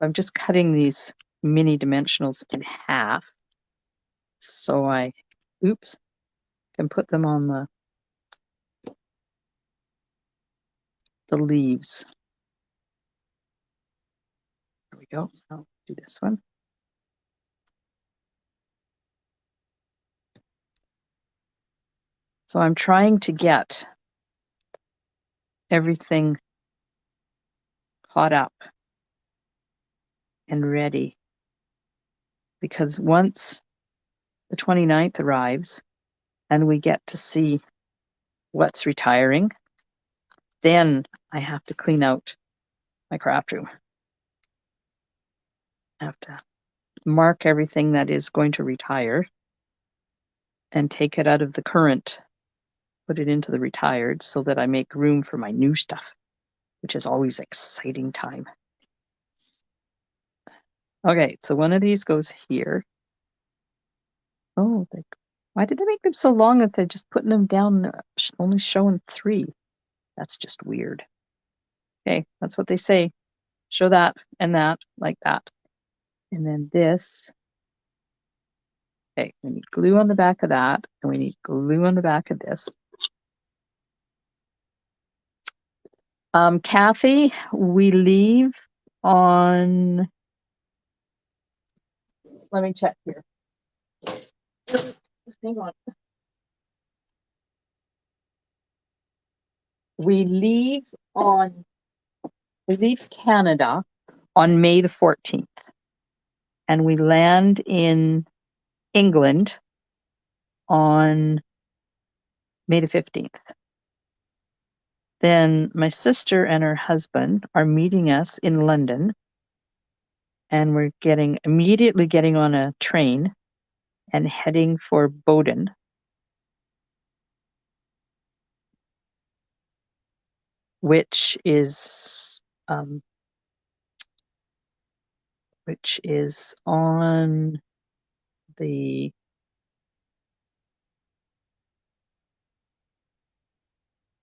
I'm just cutting these mini dimensionals in half so I, oops, can put them on the leaves. There we go. I'll do this one. So I'm trying to get everything caught up and ready, because once the 29th arrives and we get to see what's retiring, then I have to clean out my craft room. I have to mark everything that is going to retire and take it out of the current, put it into the retired, so that I make room for my new stuff, which is always exciting time. Okay, so one of these goes here. Oh, why did they make them so long that they're just putting them down, only showing 3? That's just weird. Okay, that's what they say. Show that and that, like that. And then this. Okay, we need glue on the back of that, and we need glue on the back of this. Kathy, we leave on, let me check here. Hang on. We leave Canada on May the 14th, and we land in England on May the 15th. Then my sister and her husband are meeting us in London, and we're immediately getting on a train and heading for Bowden. Which is on the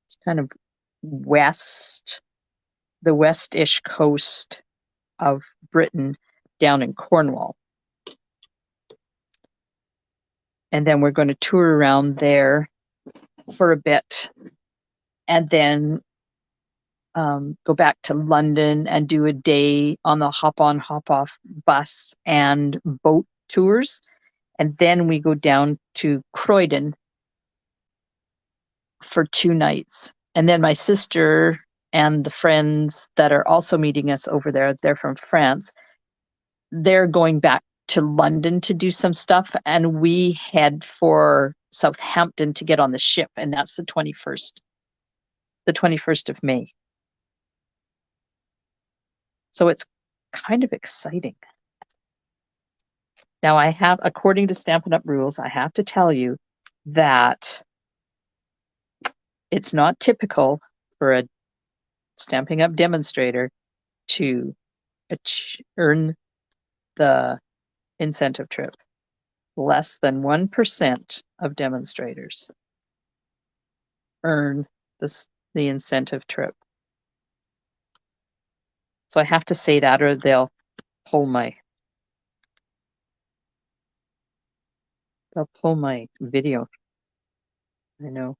it's kind of the west-ish coast of Britain, down in Cornwall. And then we're going to tour around there for a bit, and then go back to London and do a day on the hop-on, hop-off bus and boat tours. And then we go down to Croydon for 2 nights. And then my sister and the friends that are also meeting us over there, they're from France, they're going back to London to do some stuff, and we head for Southampton to get on the ship, and that's the 21st of May. So it's kind of exciting. Now I have, according to Stampin' Up! Rules, I have to tell you that it's not typical for a Stampin' Up! Demonstrator to earn the incentive trip. Less than 1% of demonstrators earn the incentive trip. So I have to say that, or they'll pull my video. I know.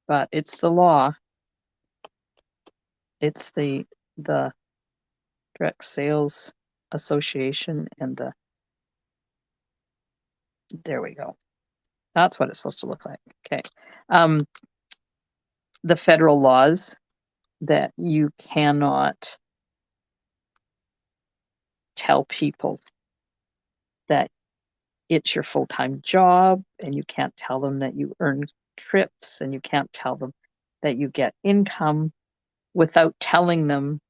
But it's the law. It's the Direct Sales Association and there we go. That's what it's supposed to look like. Okay. The federal laws that you cannot tell people that it's your full-time job, and you can't tell them that you earn trips, and you can't tell them that you get income without telling them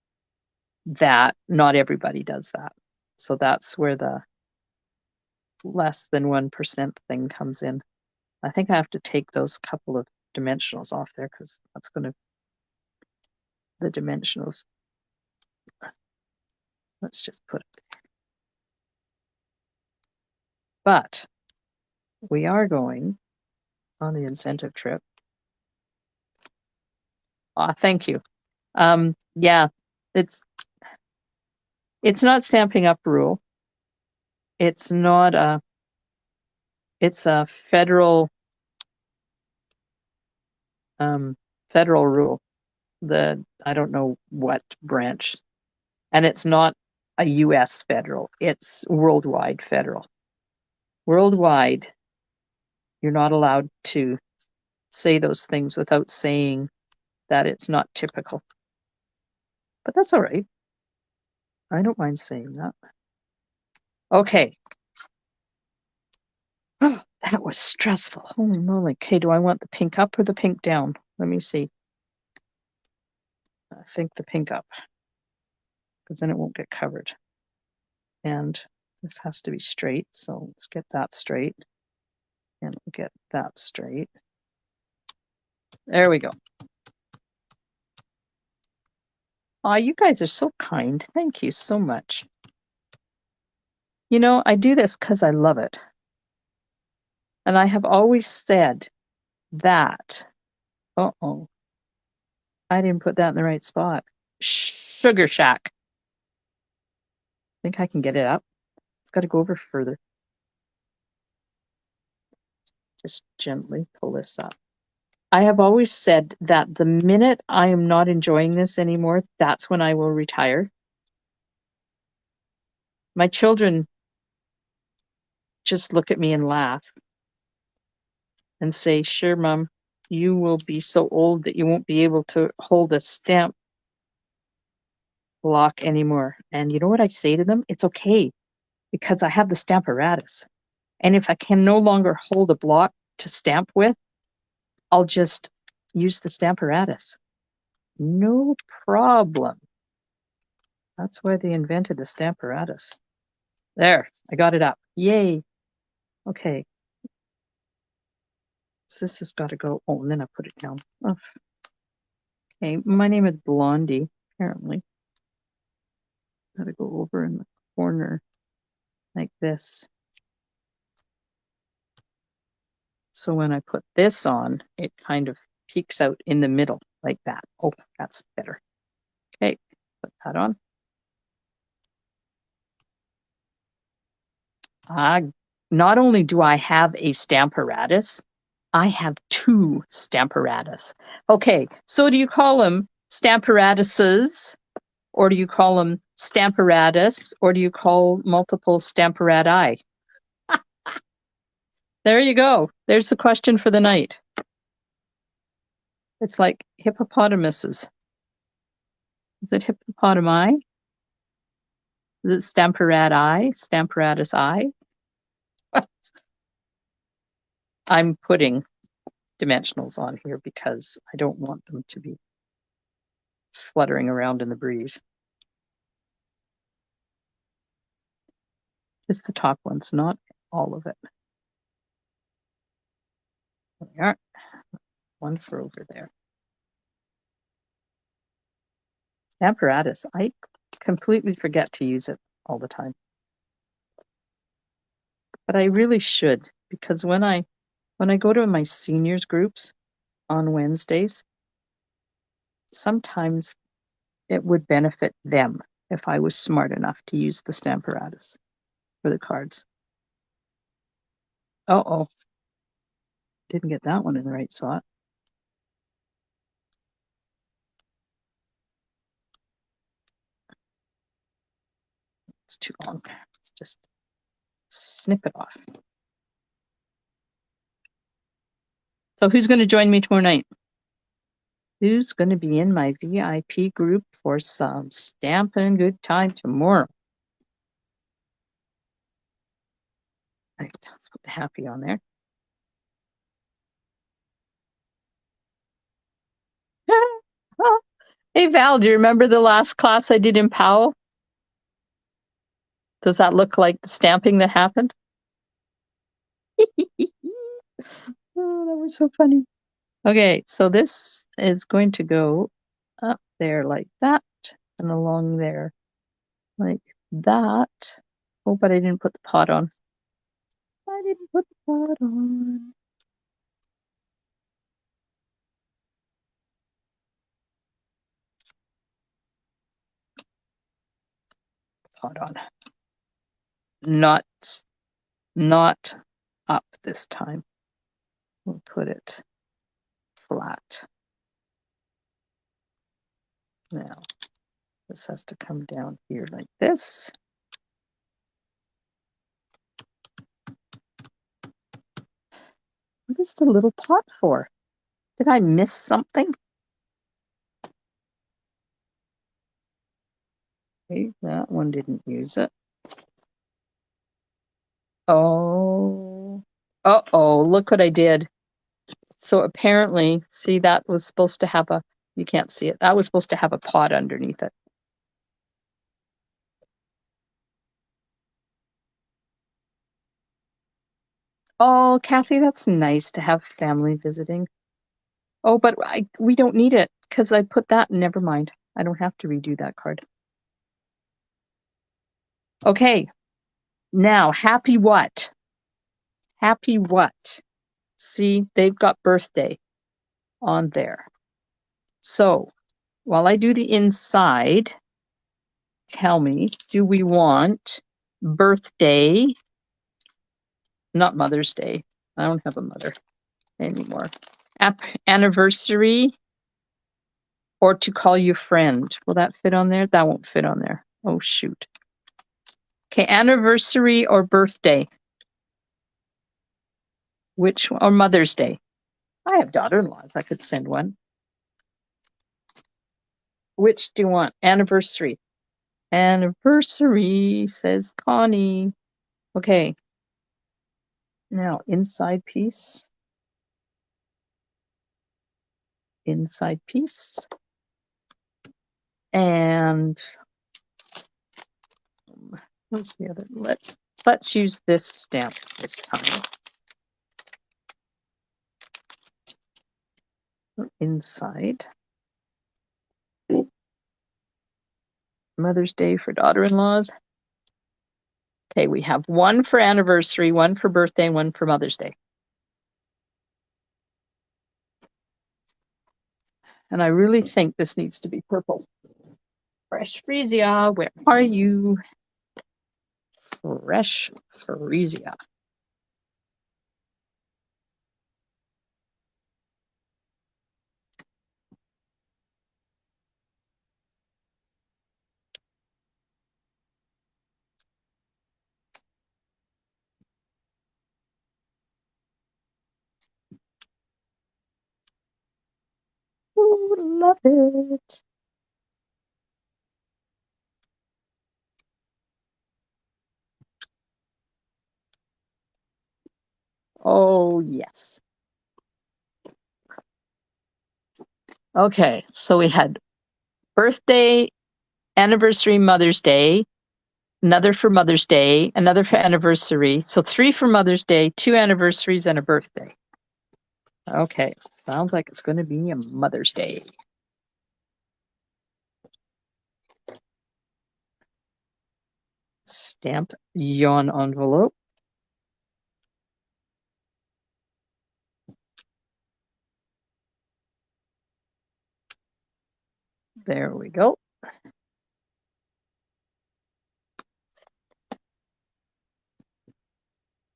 that not everybody does that. So that's where the less than 1% thing comes in. I think I have to take those couple of dimensionals off there, because that's going to, the dimensionals, let's just put it. But we are going on the incentive trip Thank you. Yeah, it's not Stamping Up rule. It's not it's a federal rule. I don't know what branch, and it's not a US federal. It's worldwide federal. Worldwide, you're not allowed to say those things without saying that it's not typical. But that's all right. I don't mind saying that. Okay. Oh, that was stressful. Holy moly. Okay, do I want the pink up or the pink down? Let me see. I think the pink up, because then it won't get covered. And this has to be straight, so let's get that straight. And we'll get that straight. There we go. Aw, you guys are so kind. Thank you so much. You know, I do this because I love it. And I have always said that, uh-oh, I didn't put that in the right spot. Sugar Shack. I think I can get it up. It's got to go over further. Just gently pull this up. I have always said that the minute I am not enjoying this anymore, that's when I will retire. My children just look at me and laugh and say, sure, Mom, you will be so old that you won't be able to hold a stamp block anymore. And you know what I say to them? It's okay, because I have the Stamparatus. And if I can no longer hold a block to stamp with, I'll just use the Stamparatus. No problem. That's why they invented the Stamparatus. There, I got it up. Yay. Okay. So this has got to go. Oh, and then I put it down. Oh. Okay, my name is Blondie, apparently. Got to go over in the corner like this. So when I put this on, it kind of peeks out in the middle like that. Oh, that's better. Okay, put that on. Not only do I have a Stamparatus, I have two Stamparatus. Okay, so do you call them Stamparatuses, or do you call them Stamparatus, or do you call multiple Stamparati? There you go. There's the question for the night. It's like hippopotamuses. Is it hippopotami? Is it Stamparati? Stamparatus I? I'm putting dimensionals on here because I don't want them to be fluttering around in the breeze. Just the top ones, not all of it. There we are. One for over there. Apparatus. I completely forget to use it all the time. But I really should, because when I go to my seniors groups on Wednesdays, sometimes it would benefit them if I was smart enough to use the Stamparatus for the cards. Uh-oh. Didn't get that one in the right spot. It's too long. Let's just snip it off. So who's going to join me tomorrow night? Who's going to be in my VIP group for some stamping good time tomorrow? Let's put the happy on there. Hey, Val, do you remember the last class I did in Powell? Does that look like the stamping that happened? Oh, that was so funny. Okay, so this is going to go up there like that and along there like that. Oh, but I didn't put the pot on. I didn't put the pot on. pot on. Not up this time. We'll put it flat. Now, this has to come down here like this. What is the little pot for? Did I miss something? Okay, that one didn't use it. Oh, uh-oh, look what I did. So apparently, see, that was supposed to have you can't see it. That was supposed to have a pot underneath it. Oh, Kathy, that's nice to have family visiting. Oh, but we don't need it because I put that, never mind. I don't have to redo that card. Okay, now, happy what? Happy what? See, they've got birthday on there. So, while I do the inside, tell me, do we want birthday, not Mother's Day? I don't have a mother anymore. Anniversary, or to call you friend. Will that fit on there? That won't fit on there. Oh, shoot. Okay, anniversary or birthday? Or Mother's Day? I have daughter-in-laws. I could send one. Which do you want? Anniversary. Anniversary, says Connie. Okay. Now, inside piece. Inside piece. And where's the other? Let's use this stamp this time. Inside. Mother's Day for daughter-in-laws. Okay, we have one for anniversary, one for birthday, and one for Mother's Day. And I really think this needs to be purple. Fresh Frisia, where are you? Fresh Frisia. Ooh, love it. Oh, yes. Okay, so we had birthday, anniversary, Mother's Day, another for Mother's Day, another for anniversary. So 3 for Mother's Day, 2 anniversaries, and a birthday. Okay, sounds like it's going to be a Mother's Day. Stamp yawn envelope. There we go.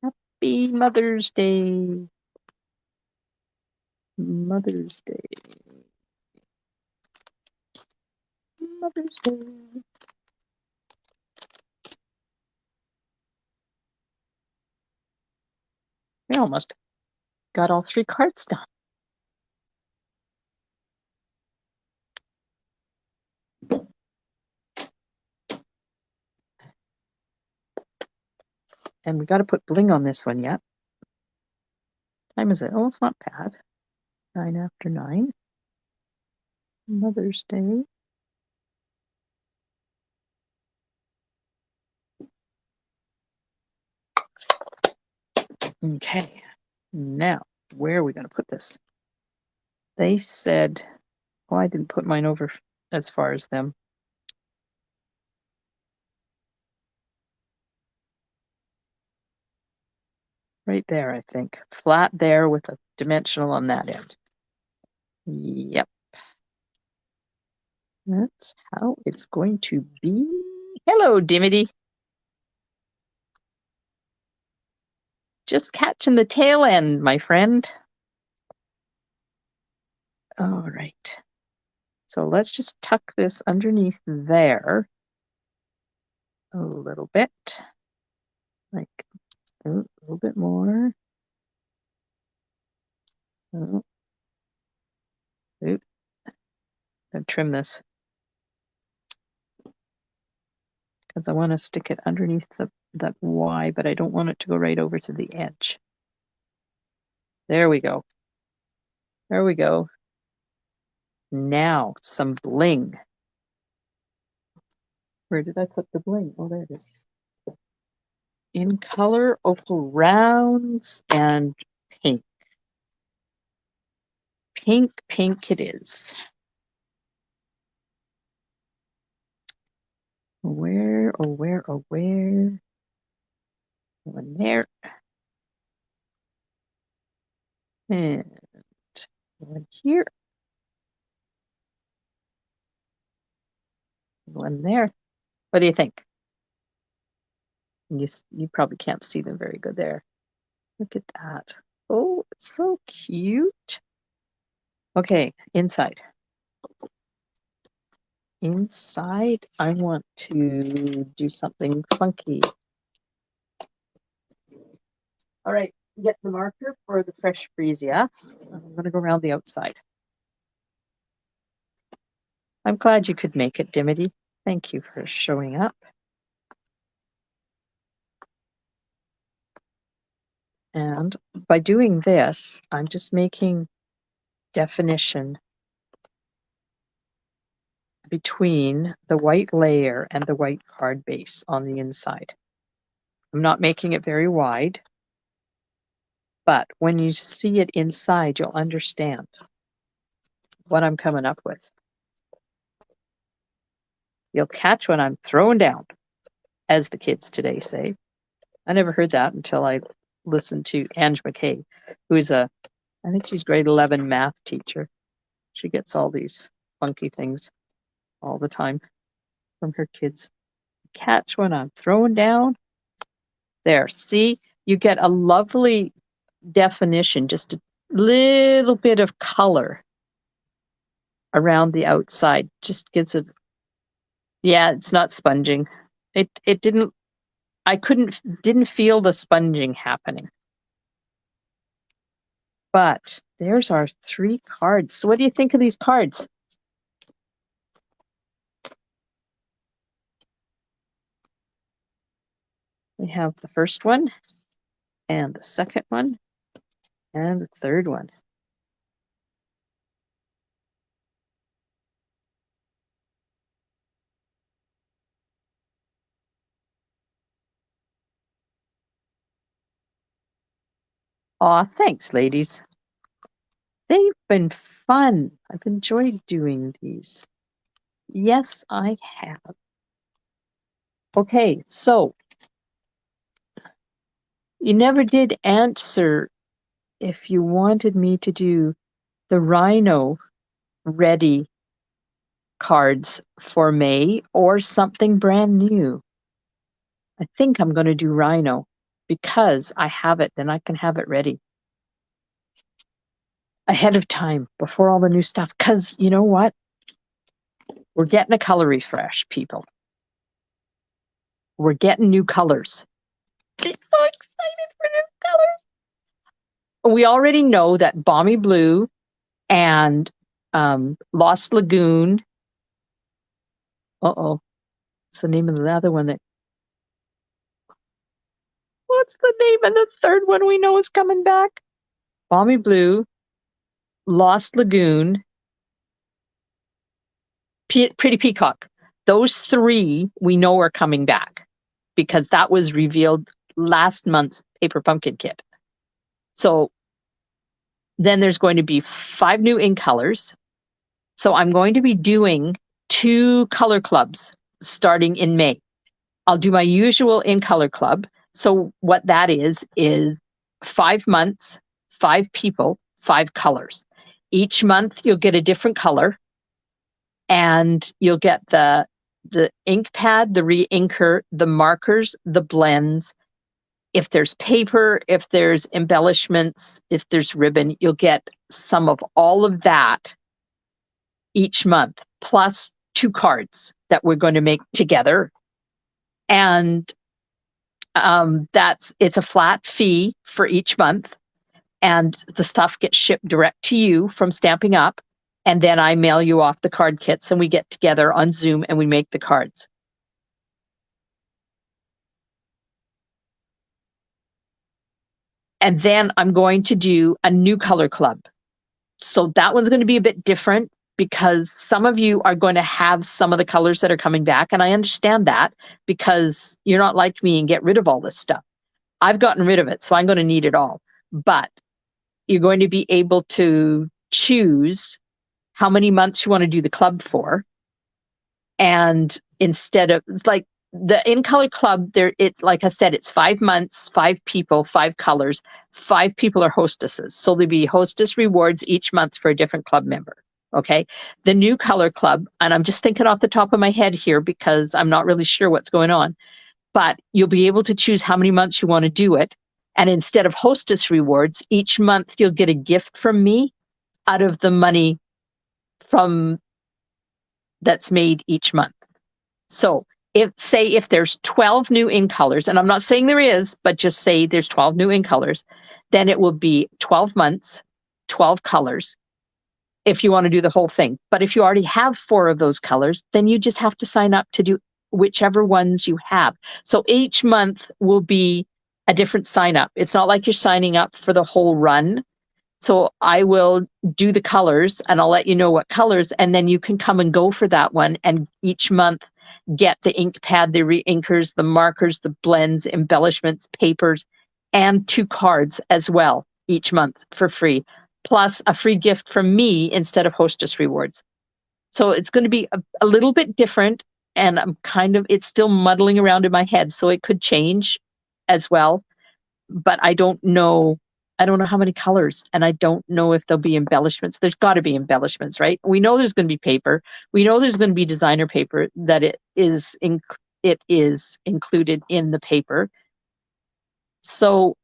Happy Mother's Day. Mother's Day. Mother's Day. We almost got all 3 cards done. And we got to put bling on this one yet. Time is it? Oh, it's not bad. 9 after 9. Mother's Day. Okay. Now, where are we going to put this? They said, oh, I didn't put mine over as far as them. Right there, I think. Flat there with a dimensional on that end. Yep. That's how it's going to be. Hello, Dimity. Just catching the tail end, my friend. All right. So let's just tuck this underneath there a little bit. Like a little bit more. Oh, oop. I'll trim this because I want to stick it underneath that Y, but I don't want it to go right over to the edge. There we go. There we go. Now some bling. Where did I put the bling? Oh, there it is. In color, opal rounds, and pink. Pink, pink it is. Where, oh, where, oh, where? One there. And one here. One there. What do you think? You probably can't see them very good there. Look at that. Oh, it's so cute. Okay, inside. Inside, I want to do something funky. All right, get the marker for the fresh freesia. I'm going to go around the outside. I'm glad you could make it, Dimity. Thank you for showing up. And by doing this, I'm just making definition between the white layer and the white card base on the inside. I'm not making it very wide, but when you see it inside, you'll understand what I'm coming up with. You'll catch what I'm throwing down, as the kids today say. I never heard that until I listened to Ange McKay, who is I think she's grade 11 math teacher. She gets all these funky things all the time from her kids. Catch what I'm throwing down. There, see, you get a lovely definition, just a little bit of color around the outside. Just gives it, yeah, it's not sponging. It didn't, didn't feel the sponging happening. But there's our 3 cards. So what do you think of these cards? We have the first one, and the second one, and the third one. Aw, thanks, ladies. They've been fun. I've enjoyed doing these. Yes, I have. Okay, so you never did answer if you wanted me to do the Rhino ready cards for May or something brand new. I think I'm going to do Rhino because I have it, then I can have it ready ahead of time before all the new stuff. Because you know what? We're getting a color refresh, people. We're getting new colors. I'm so excited for new colors. We already know that Balmy Blue and Lost Lagoon. Uh-oh. What's the name of the other one? What's the name of the third one we know is coming back? Balmy Blue, Lost Lagoon, Pretty Peacock. Those 3 we know are coming back because that was revealed last month's Paper Pumpkin kit. So then there's going to be 5 new in colors. So I'm going to be doing 2 color clubs starting in May. I'll do my usual in color club. So what that is 5 months, 5 people, 5 colors. Each month you'll get a different color and you'll get the the ink pad, the re-inker, the markers, the blends. If there's paper, if there's embellishments, if there's ribbon, you'll get some of all of that each month, plus 2 cards that we're going to make together. And it's a flat fee for each month. And the stuff gets shipped direct to you from Stamping Up. And then I mail you off the card kits and we get together on Zoom and we make the cards. And then I'm going to do a new color club. So that one's going to be a bit different because some of you are going to have some of the colors that are coming back. And I understand that because you're not like me and get rid of all this stuff. I've gotten rid of it, so I'm going to need it all. But you're going to be able to choose how many months you want to do the club for. And instead of, it's like the In Color Club, it's like I said, it's 5 months, 5 people, 5 colors. 5 people are hostesses. So there'll be hostess rewards each month for a different club member. Okay. The New Color Club, and I'm just thinking off the top of my head here because I'm not really sure what's going on, but you'll be able to choose how many months you want to do it. And instead of hostess rewards, each month you'll get a gift from me out of the money from that's made each month. So if there's 12 new in colors, and I'm not saying there is, but just say there's 12 new in colors, then it will be 12 months, 12 colors if you want to do the whole thing. But if you already have 4 of those colors, then you just have to sign up to do whichever ones you have. So each month will be a different sign up. It's not like you're signing up for the whole run. So I will do the colors and I'll let you know what colors, and then you can come and go for that one. And each month get the ink pad, the re-inkers, the markers, the blends, embellishments, papers, and 2 cards as well each month for free, plus a free gift from me instead of hostess rewards. So it's going to be a little bit different, and it's still muddling around in my head, so it could change as well. But I don't know how many colors, and I don't know if there'll be embellishments. There's got to be embellishments, right? We know there's going to be paper. We know there's going to be designer paper, that it is included in the paper. So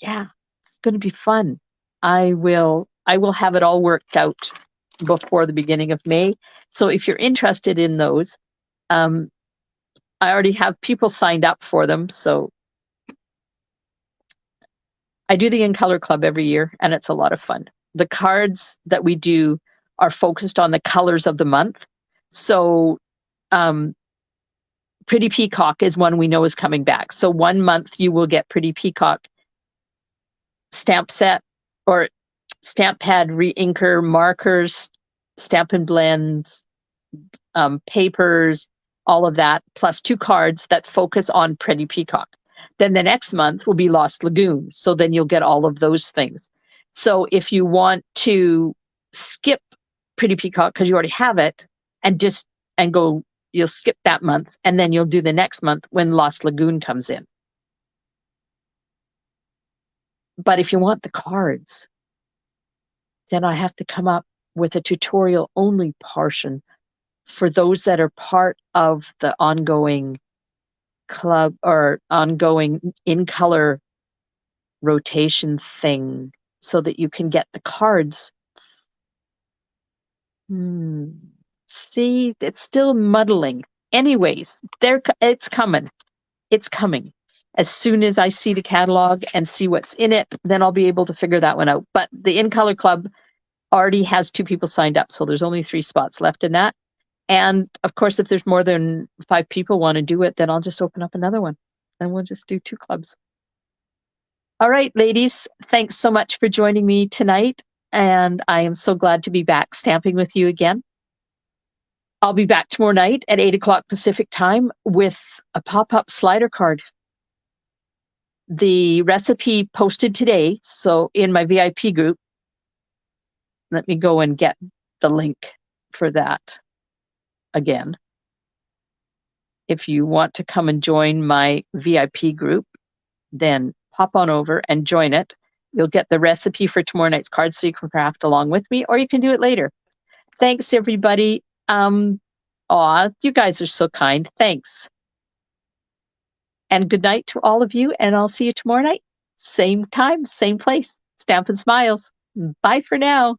yeah, it's going to be fun. I will have it all worked out before the beginning of May. So if you're interested in those, I already have people signed up for them. So I do the In Color Club every year, and it's a lot of fun. The cards that we do are focused on the colors of the month. So Pretty Peacock is one we know is coming back. So 1 month you will get Pretty Peacock stamp set or stamp pad, re-inker, markers, Stampin' Blends, papers, all of that, plus 2 cards that focus on Pretty Peacock. Then the next month will be Lost Lagoon. So then you'll get all of those things. So if you want to skip Pretty Peacock because you already have it and you'll skip that month and then you'll do the next month when Lost Lagoon comes in. But if you want the cards, then I have to come up with a tutorial only portion for those that are part of the ongoing club or ongoing In Color rotation thing so that you can get the cards. See, it's still muddling. Anyways, it's coming. It's coming. As soon as I see the catalog and see what's in it, then I'll be able to figure that one out. But the In Color Club already has 2 people signed up, so there's only 3 spots left in that. And of course, if there's more than 5 people want to do it, then I'll just open up another one and we'll just do 2 clubs. All right, ladies, thanks so much for joining me tonight. And I am so glad to be back stamping with you again. I'll be back tomorrow night at 8 o'clock Pacific time with a pop-up slider card. The recipe posted today, so in my VIP group. Let me go and get the link for that again. If you want to come and join my VIP group, then pop on over and join it. You'll get the recipe for tomorrow night's cards so you can craft along with me, or you can do it later. Thanks, everybody. Aw, you guys are so kind. Thanks. And good night to all of you, and I'll see you tomorrow night. Same time, same place. Stampin' Smiles. Bye for now.